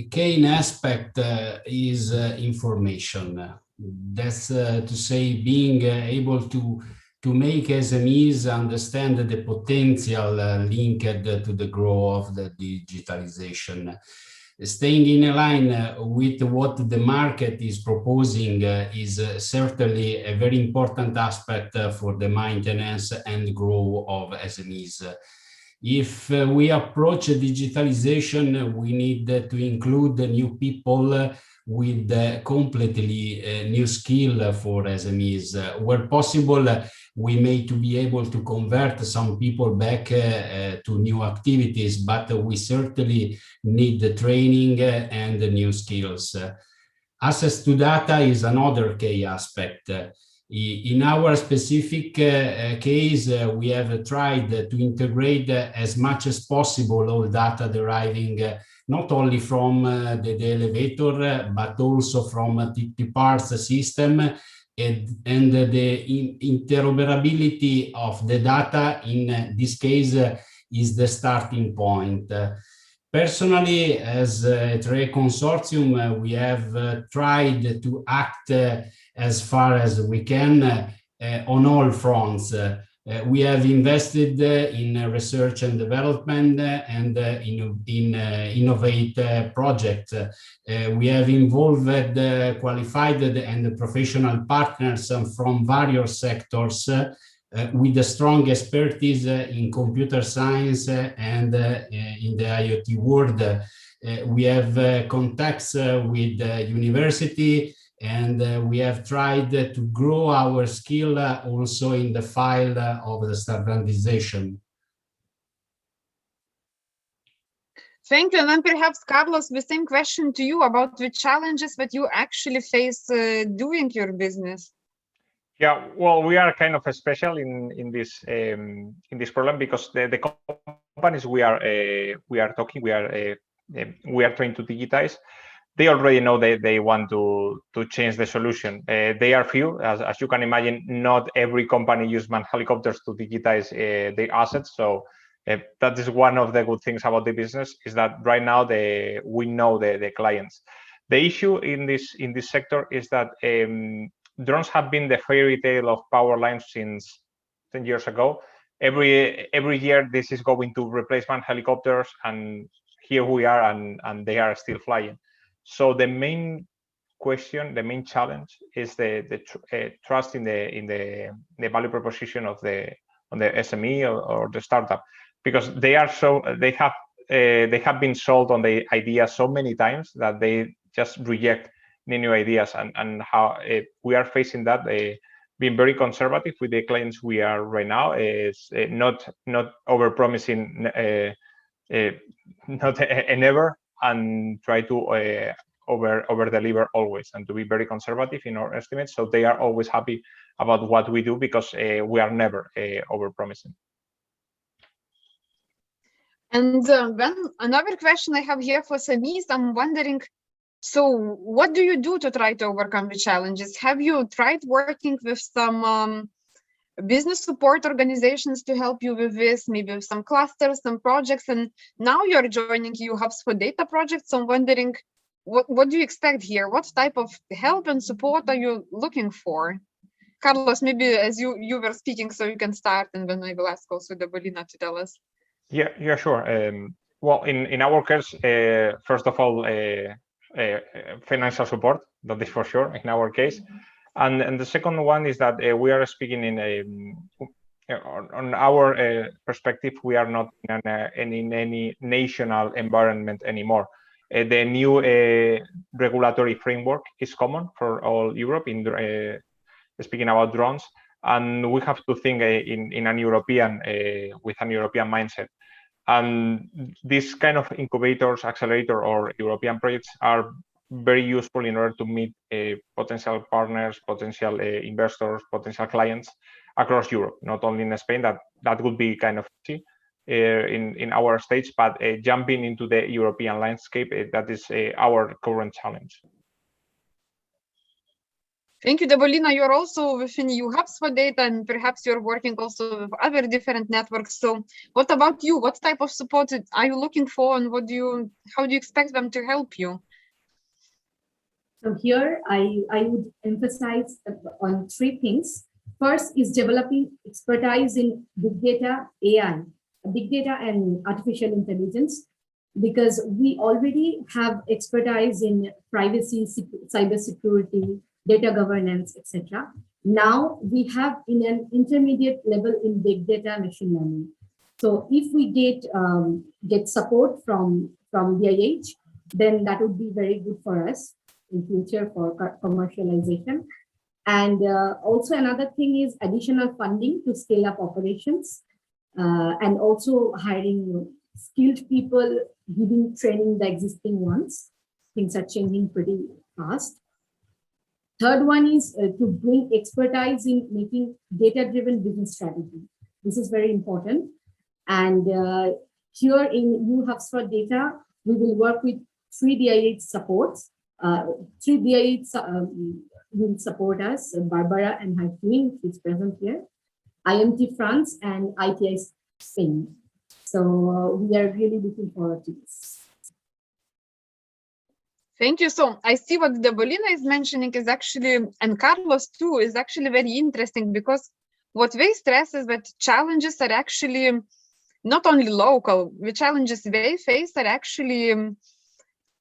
key aspect is information. That's to say, being able to make SMEs understand the potential linked to the growth of the digitalization. Staying in line with what the market is proposing is certainly a very important aspect for the maintenance and growth of SMEs. If we approach digitalization, we need to include new people with completely new skill for SMEs. Where possible, we may to be able to convert some people back to new activities, but we certainly need the training and the new skills. Access to data is another key aspect. In our specific case, we have tried to integrate as much as possible all data deriving not only from the elevator, but also from the parts system, and the interoperability of the data in this case is the starting point. Personally, as a trade consortium, we have tried to act as far as we can on all fronts. We have invested in research and development and in innovate projects. We have involved qualified and professional partners from various sectors with a strong expertise in computer science and in the IoT world. We have contacts with university, and we have tried to grow our skill also in the field of the standardization. Thank you. And then perhaps, Carlos, the same question to you about the challenges that you actually face doing your business. Yeah, well, we are kind of special in this problem because the companies we are talking, we are trying to digitize. They already know they want to change the solution. They are few, as you can imagine. Not every company uses manned helicopters to digitize their assets. So that is one of the good things about the business, is that right now we know the clients. The issue in this sector is that drones have been the fairy tale of power lines since 10 years ago. Every year this is going to replace manned helicopters, and here we are, and they are still flying. So the main question, the main challenge, is the trust in the value proposition of the SME or the startup, because they have been sold on the idea so many times that they just reject the new ideas, and how we are facing that. being very conservative with the clients we are right now, is not over promising, not never, and try to over deliver always, and to be very conservative in our estimates, so they are always happy about what we do, because we are never over promising. And then another question I have here for SMEs, I'm wondering, so what do you do to try to overcome the challenges? Have you tried working with some business support organizations to help you with this, maybe with some clusters, some projects, and now you're joining EU Hubs for Data projects? So I'm wondering, what do you expect here? What type of help and support are you looking for? Carlos, maybe as you were speaking, so you can start, and then I will ask also Debolina to tell us. Yeah, sure. Well, in our case, first of all, financial support, that is for sure in our case, and the second one is that we are speaking on our perspective. We are not in any national environment anymore. The new regulatory framework is common for all Europe in speaking about drones, and we have to think in an European with an European mindset. And these kind of incubators, accelerator, or European projects are very useful in order to meet potential partners, potential investors, potential clients across Europe, not only in Spain. That would be kind of easy in our stage, but jumping into the European landscape, that is our current challenge. Thank you, Debolina. You're also within EU Hubs for Data, and perhaps you're working also with other different networks. So what about you? What type of support are you looking for, and how do you expect them to help you? So here I would emphasize on three things. First is developing expertise in big data, AI, big data and artificial intelligence, because we already have expertise in privacy, cybersecurity, data governance, etc. Now we have in an intermediate level in big data machine learning. So if we get support from DIH, then that would be very good for us in future for commercialization. And also another thing is additional funding to scale up operations, and also hiring skilled people, giving training the existing ones. Things are changing pretty fast. Third one is to bring expertise in making data-driven business strategy. This is very important. And here in EU Hubs for Data, we will work with 3 DIH supports. 3 DIH will support us, Barbara and her team, who's present here, IMT France and ITI Spain. So we are really looking forward to this. Thank you. So I see what Debolina is mentioning is actually, and Carlos too, is actually very interesting, because what they stress is that challenges are actually not only local. The challenges they face are actually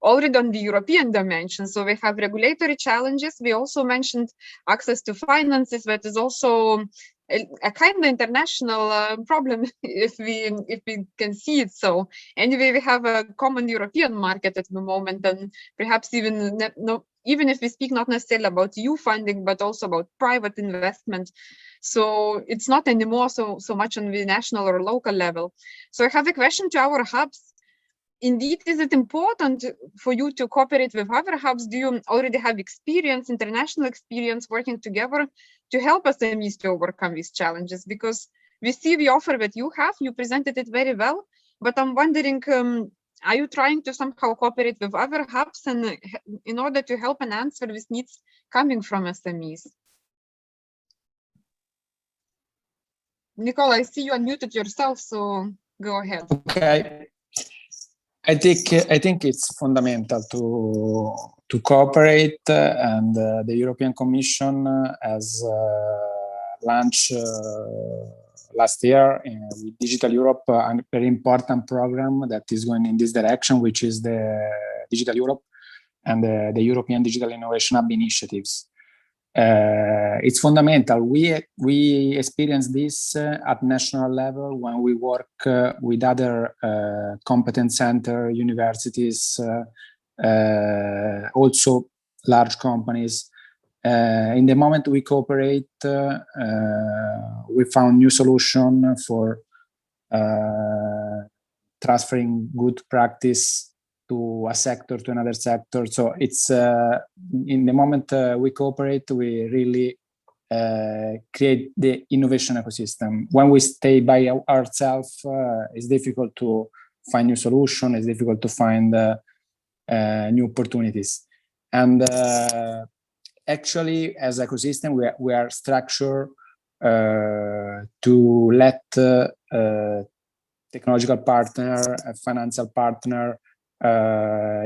already on the European dimension. So we have regulatory challenges. We also mentioned access to finances, that is also a kind of international problem, if we can see it so. Anyway, we have a common European market at the moment, and perhaps even if we speak not necessarily about EU funding, but also about private investment. So it's not anymore so much on the national or local level. So I have a question to our hubs. Indeed, is it important for you to cooperate with other hubs? Do you already have experience, international experience, working together to help SMEs to overcome these challenges? Because we see the offer that you have, you presented it very well, but I'm wondering, are you trying to somehow cooperate with other hubs and in order to help and answer these needs coming from SMEs? Nicole, I see you unmuted yourself, so go ahead. Okay. I think it's fundamental to cooperate, and the European Commission has launched last year with Digital Europe a very important program that is going in this direction, which is the Digital Europe and the European Digital Innovation Hub initiatives. It's fundamental. We experience this at national level when we work with other competence center, universities, also large companies, In the moment we cooperate, we found new solution for transferring good practice to a sector, to another sector. So it's in the moment we cooperate, we really create the innovation ecosystem. When we stay by ourselves, it's difficult to find new solutions, it's difficult to find new opportunities. And actually, as ecosystem, we are structured to let technological partner, financial partner,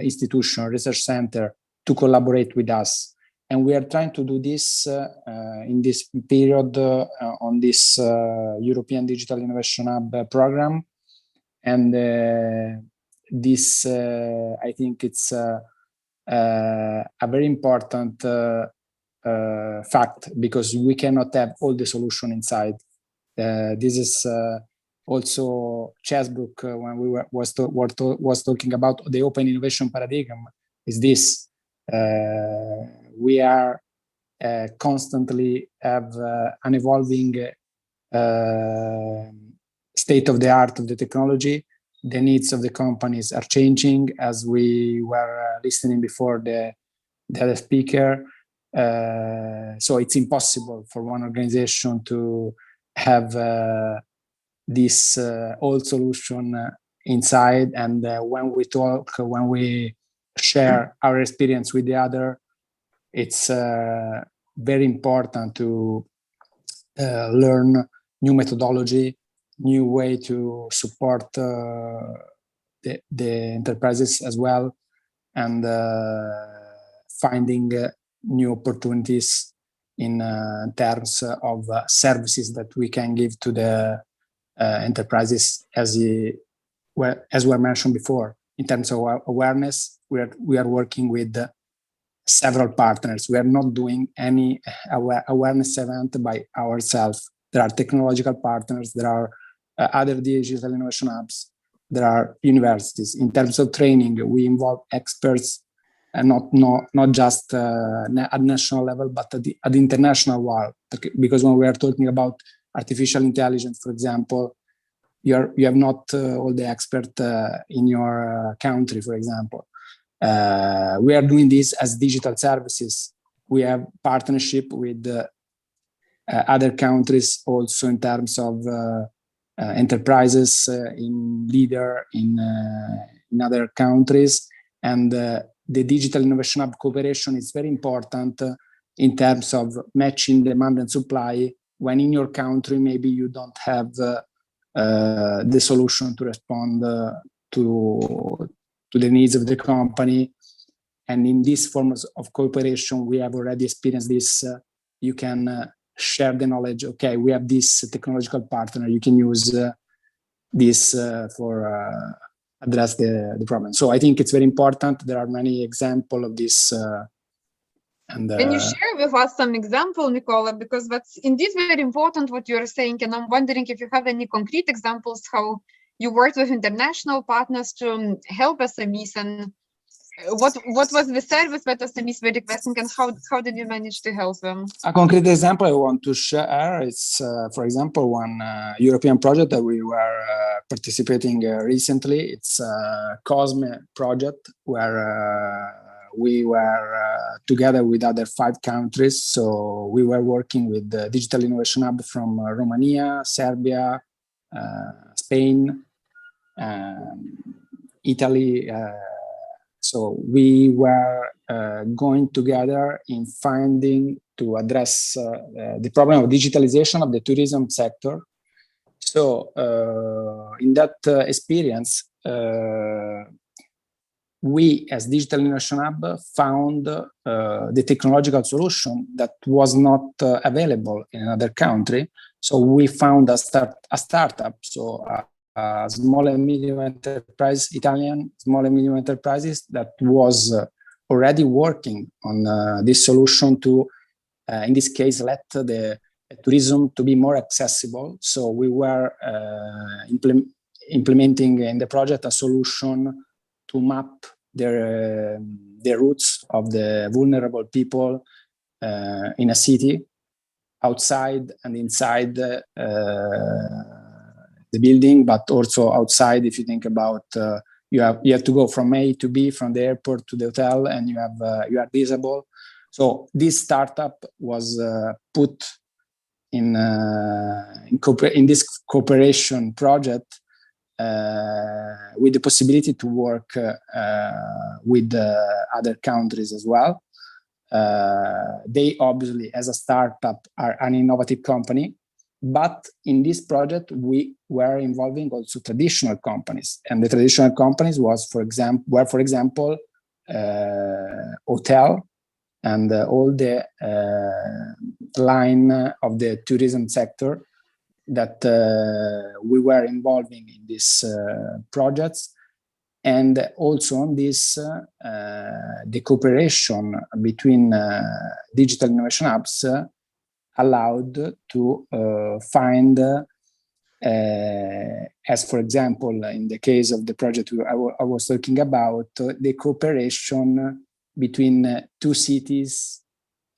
institution, research center to collaborate with us. And we are trying to do this in this period on this European Digital Innovation Hub program. And this, I think it's a very important fact, because we cannot have all the solution inside. This is also Chessbook, when we was talking about the open innovation paradigm, is this. We are constantly have an evolving state of the art of the technology. The needs of the companies are changing, as we were listening before the other speaker. So it's impossible for one organization to have this old solution inside. And when we talk, when we share our experience with the other, it's very important to learn new methodology, new way to support the enterprises as well, and finding new opportunities in terms of services that we can give to the enterprises, as were mentioned before. In terms of awareness, we are working with several partners. We are not doing any awareness event by ourselves. There are technological partners, there are other digital innovation hubs, there are universities. In terms of training, we involve experts, and not just at national level, but at the international level. Because when we are talking about artificial intelligence, for example, you have not all the experts in your country, for example. We are doing this as digital services. We have partnership with other countries also in terms of enterprises in leader in other countries. And the Digital Innovation Hub cooperation is very important in terms of matching demand and supply, when in your country maybe you don't have the solution to respond to the needs of the company. And in these forms of cooperation, we have already experienced this. You can share the knowledge. Okay, we have this technological partner. You can use this for address the problem. So I think it's very important. There are many examples of this. Can you share with us some example, Nicola? Because that's indeed very important what you're saying. And I'm wondering if you have any concrete examples how you worked with international partners to help SMEs, and what was the service that SMEs were requesting, and how did you manage to help them? A concrete example I want to share is, for example, one European project that we were participating recently. It's a COSME project where we were together with other 5 countries. So we were working with the Digital Innovation Hub from Romania, Serbia, Spain, Italy. So we were going together in finding to address the problem of digitalization of the tourism sector. So in that experience, we as Digital Innovation Hub found the technological solution that was not available in another country. So we found a startup, so a small and medium enterprise, Italian small and medium enterprises, that was already working on this solution to, in this case, let the tourism to be more accessible. So we were implementing in the project a solution to map the routes of the vulnerable people in a city, outside and inside the building, but also outside. If you think about you have to go from A to B, from the airport to the hotel, and you are visible. So this startup was put in this cooperation project with the possibility to work with other countries as well. They obviously, as a startup, are an innovative company, but in this project we were involving also traditional companies, and the traditional companies were, for example, hotel and all the line of the tourism sector that we were involving in these projects. And also on this, the cooperation between digital innovation hubs allowed to find, as for example, in the case of the project I was talking about, the cooperation between two cities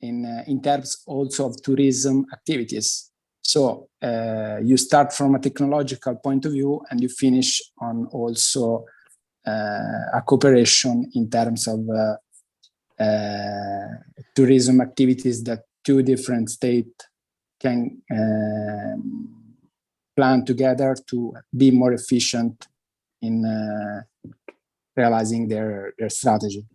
in terms also of tourism activities. So you start from a technological point of view and you finish on also a cooperation in terms of tourism activities that two different states can plan together to be more efficient in realizing their strategy.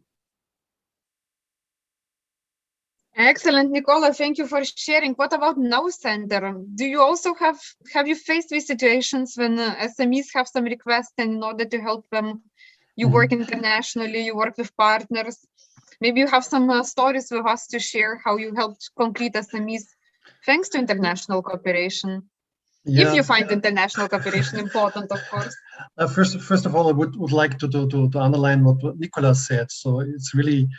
Excellent, Nicola. Thank you for sharing. What about Now Center? Do you also have you faced these situations when SMEs have some requests, and in order to help them, you work internationally, you work with partners? Maybe you have some stories with us to share how you helped complete SMEs thanks to international cooperation. Yeah. If you find international cooperation important, of course. First of all, I would like to underline what Nicola said. So it's really,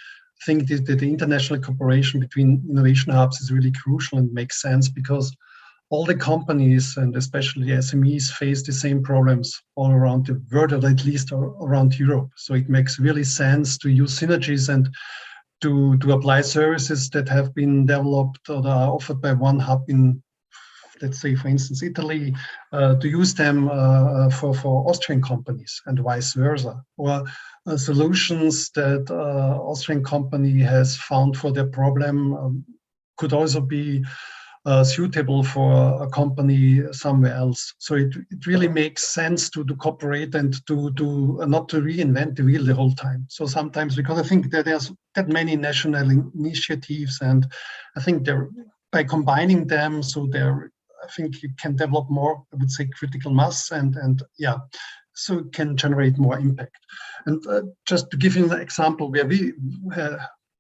I think that the international cooperation between innovation hubs is really crucial and makes sense, because all the companies and especially the SMEs face the same problems all around the world, or at least around Europe. So it makes really sense to use synergies and to apply services that have been developed or are offered by one hub in, let's say, for instance, Italy, to use them for Austrian companies and vice versa. Or solutions that Austrian company has found for their problem could also be suitable for a company somewhere else. So it really makes sense to cooperate and to not to reinvent the wheel the whole time. So sometimes, because I think that there's that many national initiatives, and I think by combining them, so I think you can develop more, I would say, critical mass, and yeah, so it can generate more impact. And just to give you an example where we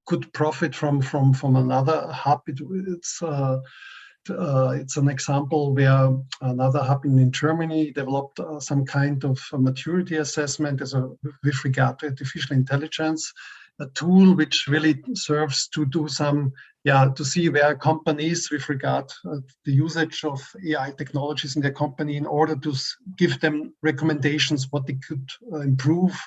could profit from another hub, it's an example where another hub in Germany developed some kind of maturity assessment with regard to artificial intelligence, a tool which really serves to do some, to see where companies, with regard to the usage of AI technologies in their company, in order to give them recommendations what they could improve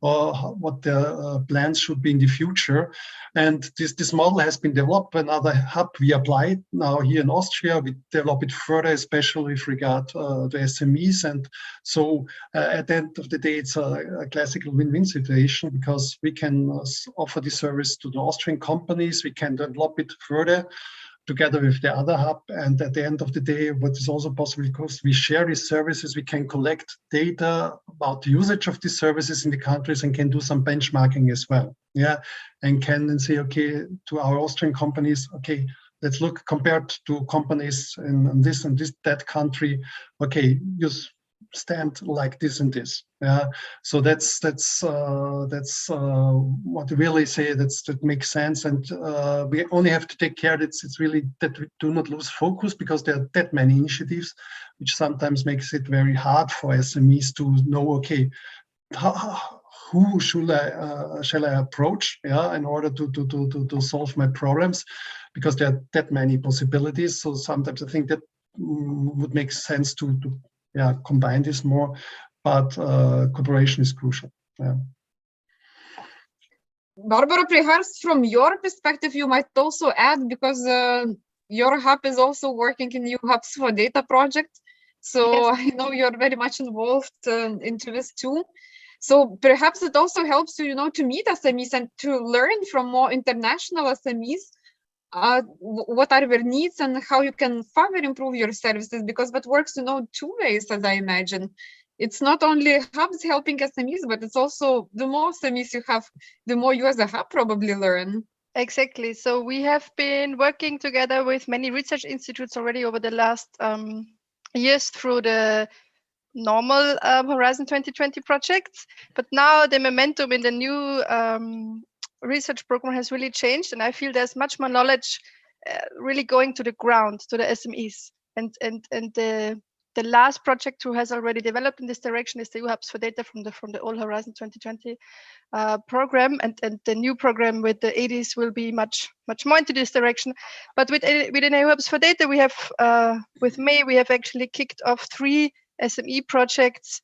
or what their plans should be in the future. And this model has been developed by another hub. We apply it now here in Austria. We develop it further, especially with regard to SMEs. And so at the end of the day, it's a classical win-win situation, because we can offer the service to the Austrian companies. We can develop it further together with the other hub, and at the end of the day, what is also possible, because we share these services, we can collect data about the usage of these services in the countries and can do some benchmarking as well. And can then say, okay, to our Austrian companies, okay, let's look compared to companies in this and that country, okay, you stand like this and this. So that's what we really say, that makes sense. And we only have to take care that it's really that we do not lose focus, because there are that many initiatives, which sometimes makes it very hard for SMEs to know, okay, who shall I approach in order to solve my problems, because there are that many possibilities. So sometimes I think that would make sense to combine this more, but cooperation is crucial. Barbara, perhaps from your perspective, you might also add, because your hub is also working in EU Hubs for Data project. So yes. I know you're very much involved into this too. So perhaps it also helps you, to meet SMEs and to learn from more international SMEs what are their needs and how you can further improve your services, because that works, two ways, as I imagine. It's not only hubs helping SMEs, but it's also the more SMEs you have, the more you as a hub probably learn. Exactly. So we have been working together with many research institutes already over the last years through the normal Horizon 2020 projects. But now the momentum in the new research program has really changed, and I feel there's much more knowledge really going to the ground, to the SMEs. And the last project who has already developed in this direction is the EU Hubs for Data from the old Horizon 2020 program, and the new program with the 80s will be much more into this direction. But within EU Hubs for Data, we have with May we have actually kicked off 3 SME projects,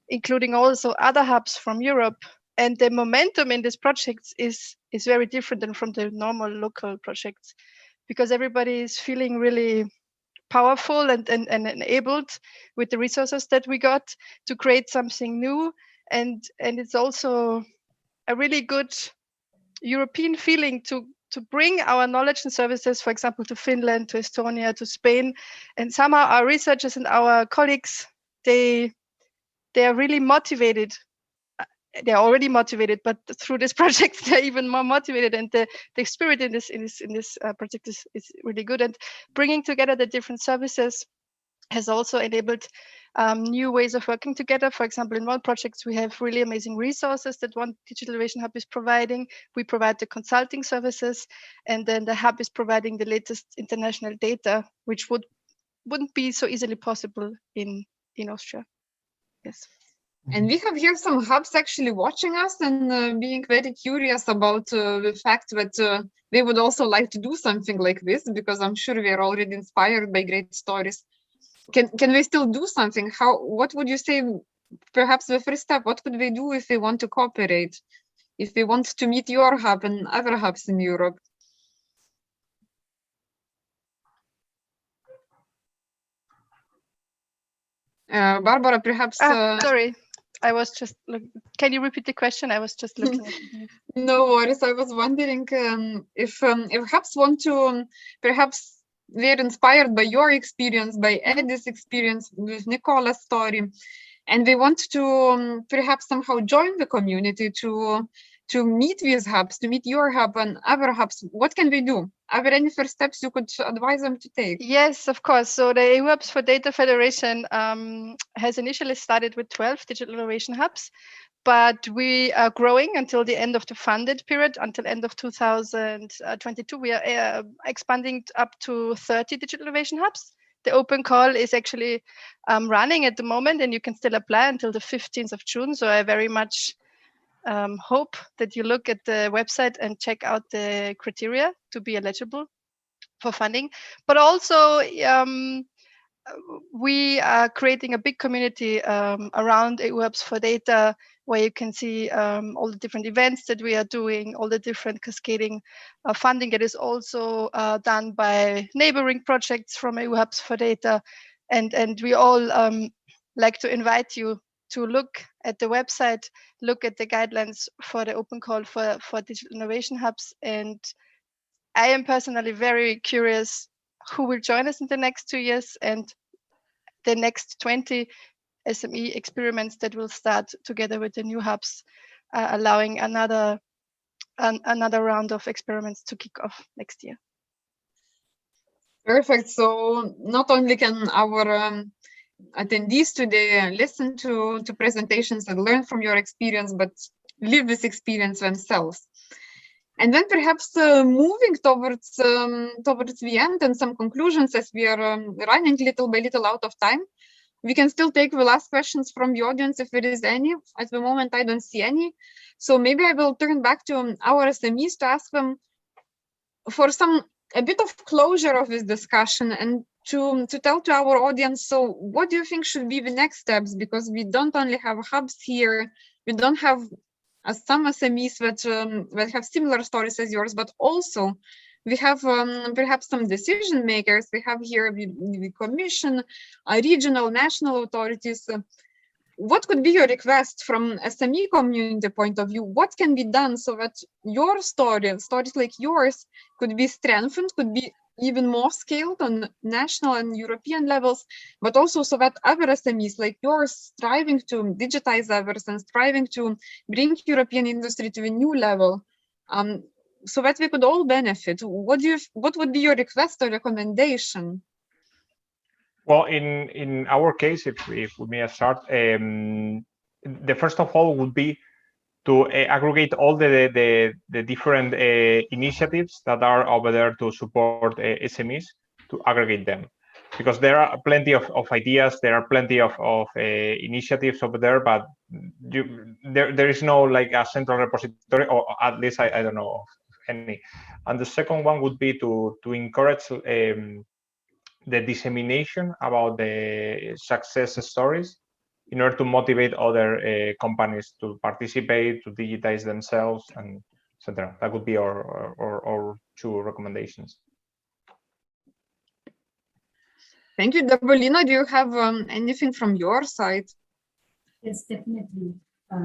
including also other hubs from Europe. And the momentum in these projects is very different than from the normal local projects, because everybody is feeling really powerful and enabled with the resources that we got to create something new. And it's also a really good European feeling to bring our knowledge and services, for example, to Finland, to Estonia, to Spain. And somehow our researchers and our colleagues, they are really motivated. They're already motivated, but through this project, they're even more motivated. And the spirit in this project is really good. And bringing together the different services has also enabled new ways of working together. For example, in one project, we have really amazing resources that one Digitalization Hub is providing. We provide the consulting services, and then the hub is providing the latest international data, which wouldn't be so easily possible in Austria. Yes. And we have here some hubs actually watching us and being very curious about the fact that they would also like to do something like this, because I'm sure we are already inspired by great stories. Can we still do something? What would you say, perhaps the first step, what could we do if we want to cooperate? If we want to meet your hub and other hubs in Europe? Barbara, perhaps... sorry, I was just can you repeat the question? I was just looking at it. No worries. I was wondering if hubs want to, perhaps they're inspired by your experience, by Eddie's experience with Nicola's story, and they want to perhaps somehow join the community to meet these hubs, to meet your hub and other hubs. What can we do? Are there any first steps you could advise them to take? Yes, of course. So the EU Hubs for Data Federation has initially started with 12 digital innovation hubs, but we are growing until the end of the funded period, until end of 2022. We are expanding up to 30 digital innovation hubs. The open call is actually running at the moment, and you can still apply until the 15th of June. So I very much hope that you look at the website and check out the criteria to be eligible for funding. But also, we are creating a big community around EU Hubs for Data, where you can see all the different events that we are doing, all the different cascading funding that is also done by neighboring projects from EU Hubs for Data. And we all like to invite you to look at the website, look at the guidelines for the open call for digital innovation hubs. And I am personally very curious who will join us in the next 2 years and the next 20 SME experiments that will start together with the new hubs, allowing another round of experiments to kick off next year. Perfect. So not only can our attendees today listen to presentations and learn from your experience, but live this experience themselves. And then perhaps moving towards the end and some conclusions, as we are running little by little out of time, we can still take the last questions from the audience if there is any. At the moment, I don't see any. So maybe I will turn back to our SMEs to ask them for a bit of closure of this discussion and to tell to our audience, so what do you think should be the next steps? Because we don't only have hubs here, we don't have as some SMEs that have similar stories as yours, but also we have perhaps some decision makers. We have here the Commission, regional, national authorities. What could be your request from SME community point of view? What can be done so that your stories like yours, could be strengthened, could be even more scaled on national and European levels, but also so that other SMEs like yours striving to digitize others and striving to bring European industry to a new level, so that we could all benefit? What would be your request or recommendation? Well, in our case, if we may start, the first of all would be to aggregate all the different initiatives that are over there to support SMEs, to aggregate them, because there are plenty of ideas, there are plenty of initiatives over there, but there is no like a central repository, or at least I don't know of any. And the second one would be to encourage the dissemination about the success stories in order to motivate other companies to participate, to digitize themselves, and etc. That would be our two recommendations. Thank you. Dabolina, do you have anything from your side? Yes, definitely.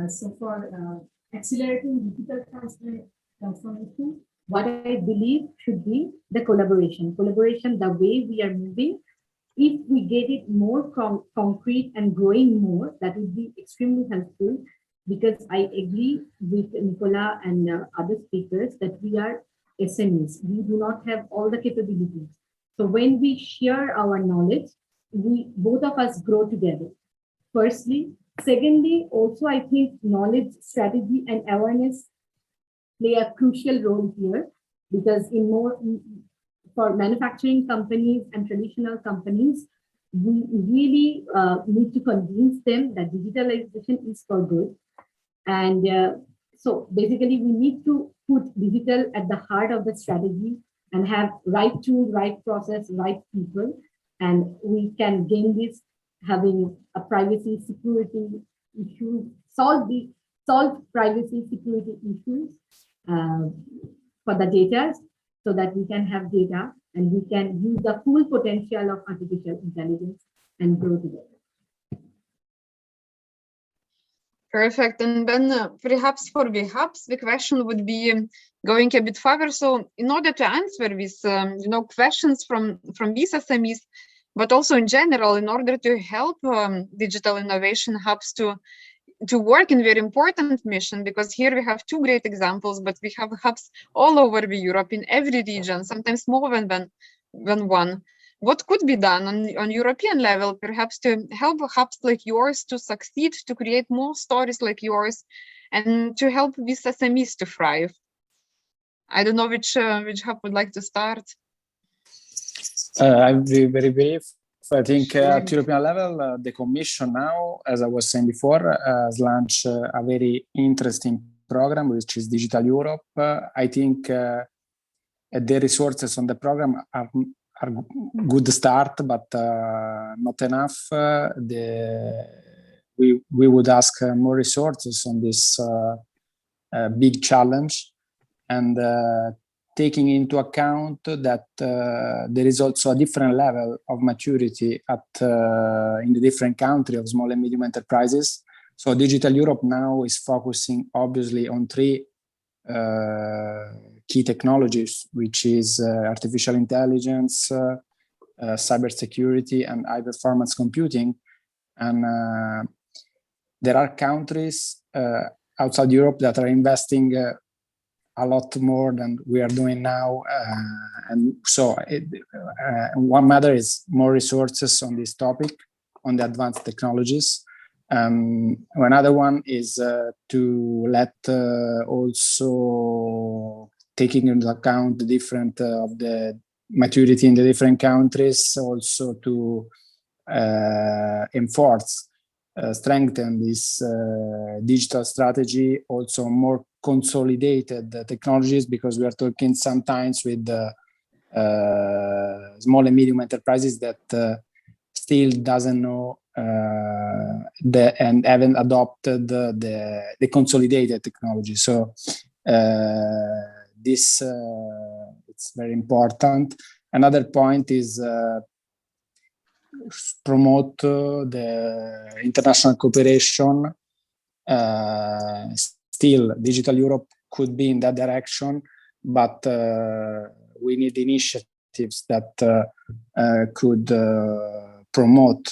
So for accelerating digital transformation, what I believe should be the collaboration. Collaboration, the way we are moving, if we get it more concrete and growing more, that would be extremely helpful, because I agree with Nicola and other speakers that we are SMEs. We do not have all the capabilities. So when we share our knowledge, both of us grow together. Firstly. Secondly, also I think knowledge, strategy, and awareness play a crucial role here, because for manufacturing companies and traditional companies, we really need to convince them that digitalization is for good. And so basically we need to put digital at the heart of the strategy and have right tool, right process, right people. And we can gain this having a privacy security issue, solve privacy security issues for the data, so that we can have data and we can use the full potential of artificial intelligence and grow together. Perfect. And then perhaps for the hubs, the question would be going a bit further. So in order to answer these questions from these SMEs, but also in general, in order to help digital innovation hubs to work in their important mission, because here we have two great examples, but we have hubs all over the Europe, in every region, sometimes more than one. What could be done on European level, perhaps to help hubs like yours to succeed, to create more stories like yours, and to help these SMEs to thrive? I don't know which hub would like to start. I'll be very brief. I think at European level, the Commission now, as I was saying before, has launched a very interesting program, which is Digital Europe. I think the resources on the program are good start, but not enough. We would ask more resources on this big challenge, and taking into account that there is also a different level of maturity in the different countries of small and medium enterprises. So Digital Europe now is focusing obviously on three key technologies, which is artificial intelligence, cybersecurity, and high-performance computing. And there are countries outside Europe that are investing a lot more than we are doing now, and so one matter is more resources on this topic, on the advanced technologies. Another one is to let also taking into account the different of the maturity in the different countries, also to enforce, strengthen this digital strategy, also more consolidated technologies, because we are talking sometimes with small and medium enterprises that still doesn't know and haven't adopted the consolidated technology. So this it's very important. Another point is promote the international cooperation. Still, Digital Europe could be in that direction, but we need initiatives that could promote,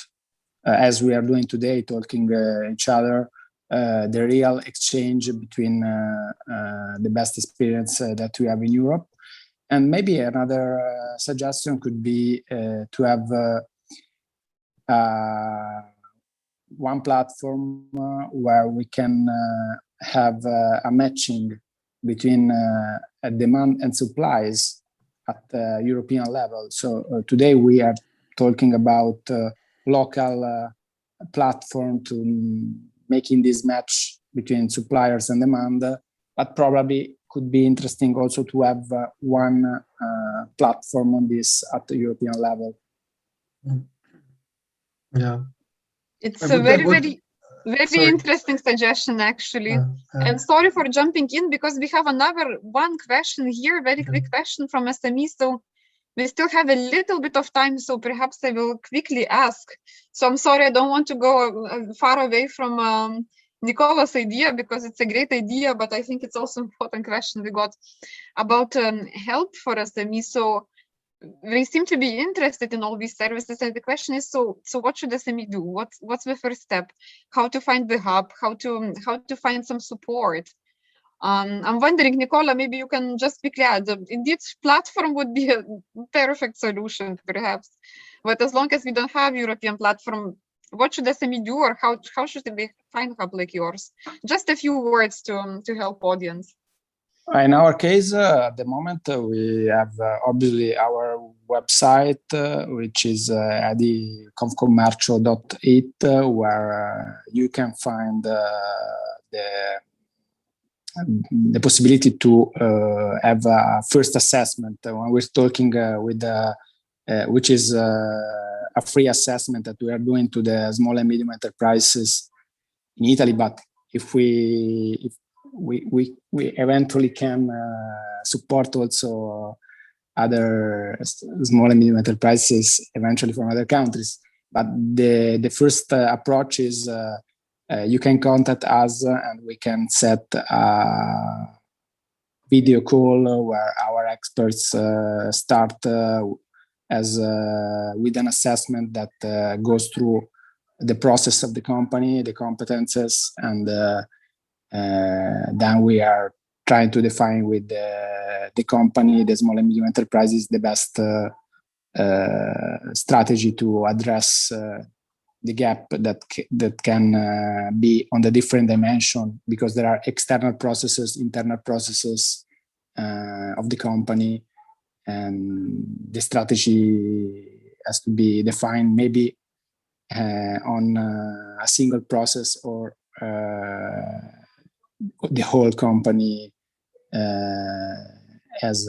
as we are doing today, talking each other, the real exchange between the best experience that we have in Europe. And maybe another suggestion could be to have one platform where we can have a matching between demand and supplies at the European level. So today we are talking about local platform to making this match between suppliers and demand, but probably could be interesting also to have one platform on this at the European level. Yeah, it's a very interesting suggestion, actually. And sorry for jumping in, because we have one question here, very quick question from SME. So we still have a little bit of time, so perhaps I will quickly ask. So I'm sorry, I don't want to go far away from Nicola's idea, because it's a great idea, but I think it's also an important question we got about help for SME. So we seem to be interested in all these services, and the question is, so what should SME do? What's the first step? How to find the hub? How to find some support? I'm wondering, Nicola, maybe you can just quickly add. Indeed, platform would be a perfect solution, perhaps. But as long as we don't have European platform, what should SME do, or how should they find a hub like yours? Just a few words to help audience. In our case, at the moment, we have obviously our website, which is ediconfcommercio.it, where you can find the possibility to have a first assessment when we're talking with which is a free assessment that we are doing to the small and medium enterprises in Italy. But if we eventually can support also other small and medium enterprises eventually from other countries. But the first approach is you can contact us and we can set a video call where our experts start as with an assessment that goes through the process of the company, the competences, and then we are trying to define with the company, the small and medium enterprises, the best strategy to address the gap that can be on the different dimension, because there are external processes, internal processes of the company, and the strategy has to be defined maybe on a single process or the whole company as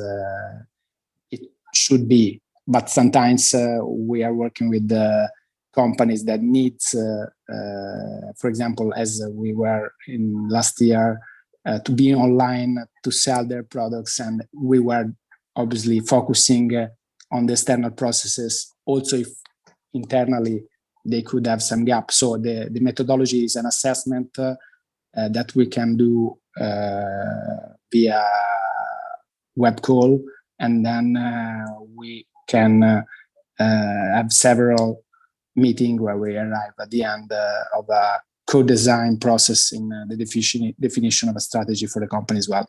it should be. But sometimes we are working with the companies that needs, for example, as we were in last year, to be online to sell their products, and we were obviously focusing on the external processes. Also, if internally they could have some gaps. So the methodology is an assessment that we can do via web call, and then we can have several meetings where we arrive at the end of a co-design process in the definition of a strategy for the company as well.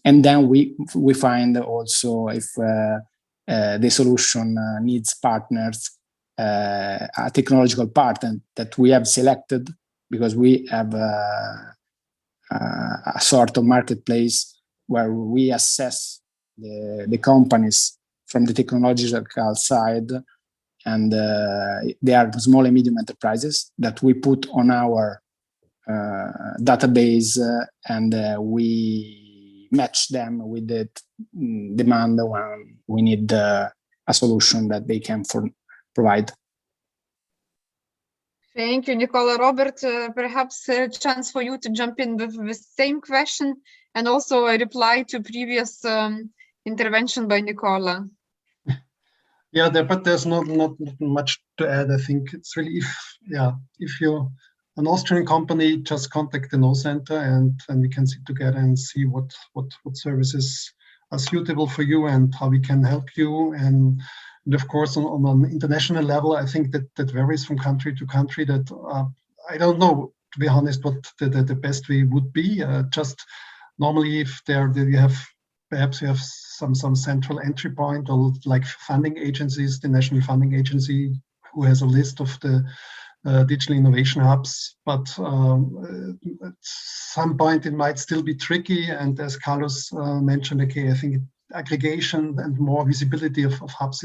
And then we find also if the solution needs partners, a technological partner that we have selected, because we have a sort of marketplace where we assess the companies from the technological side, and they are small and medium enterprises that we put on our database, and we match them with the demand when we need a solution that they can provide. Thank you, Nicola. Robert, perhaps a chance for you to jump in with the same question and also a reply to previous intervention by Nicola. Yeah, but there's not much to add. I think it's really if you're an Austrian company, just contact the Know Center and we can sit together and see what services are suitable for you and how we can help you. And of course, on an international level, I think that varies from country to country. That I don't know, to be honest, what the best way would be. Just normally, if you have some central entry point, or like funding agencies, the National Funding Agency, who has a list of the digital innovation hubs, but at some point it might still be tricky. And as Carlos mentioned, okay, I think aggregation and more visibility of hubs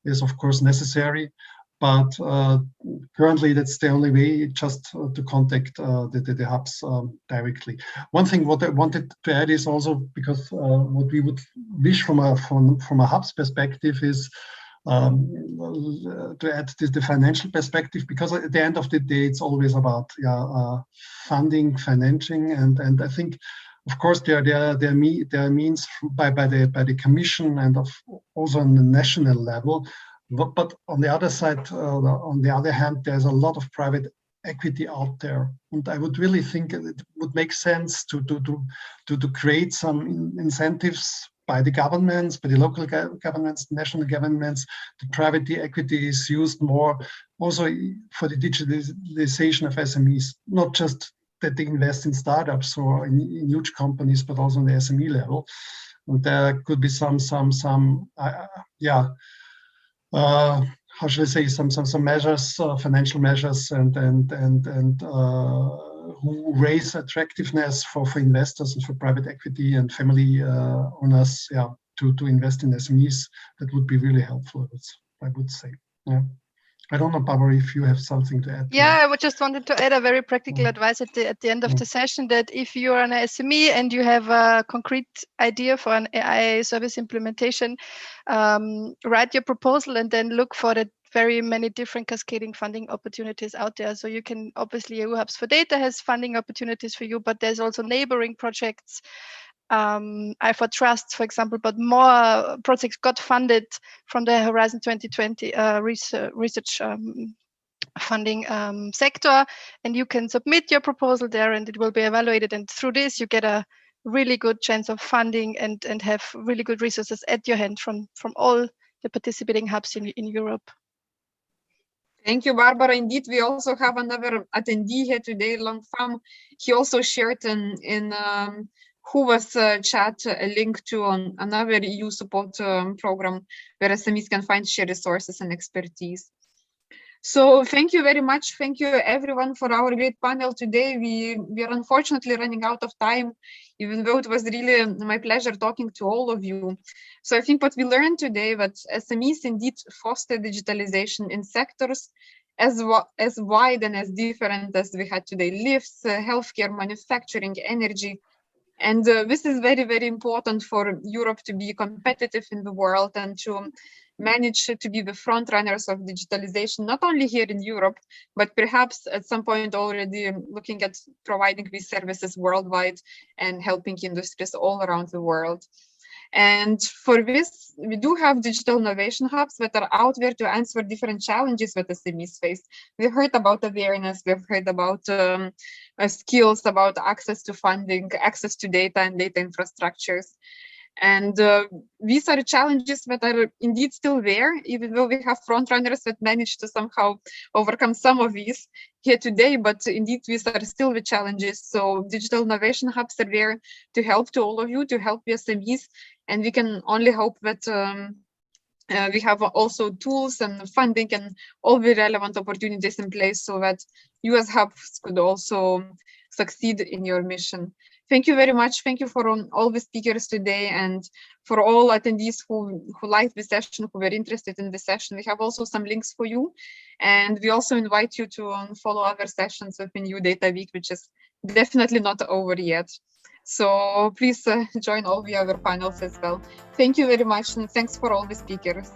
is of course necessary. But currently, that's the only way, just to contact the hubs directly. One thing what I wanted to add is also, because what we would wish from a hubs perspective is to add the financial perspective, because at the end of the day, it's always about funding, financing, and I think, of course, there are means by the Commission and also on the national level. But on the other side, on the other hand, there's a lot of private equity out there, and I would really think it would make sense to create some incentives by the governments, by the local governments, national governments. The private equity is used more also for the digitalization of SMEs, not just that they invest in startups or in huge companies, but also on the SME level. And there could be some how should I say, some measures, financial measures, and who raise attractiveness for investors and for private equity and family owners, to invest in SMEs. That would be really helpful, I would say. Yeah. I don't know, Barbara, if you have something to add. Yeah, I just wanted to add a very practical advice at the end of the session, that if you're an SME and you have a concrete idea for an AI service implementation, write your proposal and then look for the very many different cascading funding opportunities out there. So you can, obviously, EU Hubs for Data has funding opportunities for you, but there's also neighboring projects. I for Trust, for example, but more projects got funded from the Horizon 2020 research funding sector, and you can submit your proposal there and it will be evaluated, and through this you get a really good chance of funding and have really good resources at your hand from all the participating hubs in Europe. Thank you, Barbara. Indeed, we also have another attendee here today, Long Pham. He also shared in Who's chat a link to another EU support program where SMEs can find shared resources and expertise. So thank you very much. Thank you everyone for our great panel today. We are unfortunately running out of time, even though it was really my pleasure talking to all of you. So I think what we learned today, that SMEs indeed foster digitalization in sectors as wide and as different as we had today: lifts, healthcare, manufacturing, energy. And this is very, very important for Europe to be competitive in the world and to manage to be the front runners of digitalization, not only here in Europe, but perhaps at some point already looking at providing these services worldwide and helping industries all around the world. And for this, we do have digital innovation hubs that are out there to answer different challenges that SMEs face. We've heard about awareness, we've heard about skills, about access to funding, access to data and data infrastructures. And these are challenges that are indeed still there, even though we have front runners that managed to somehow overcome some of these here today, but indeed these are still the challenges. So digital innovation hubs are there to help to all of you, to help your SMEs, and we can only hope that we have also tools and funding and all the relevant opportunities in place so that you as hubs could also succeed in your mission. Thank you very much. Thank you for all the speakers today and for all attendees who liked the session, who were interested in the session. We have also some links for you. And we also invite you to follow other sessions of the EU Data Week, which is definitely not over yet. So please join all the other panels as well. Thank you very much, and thanks for all the speakers.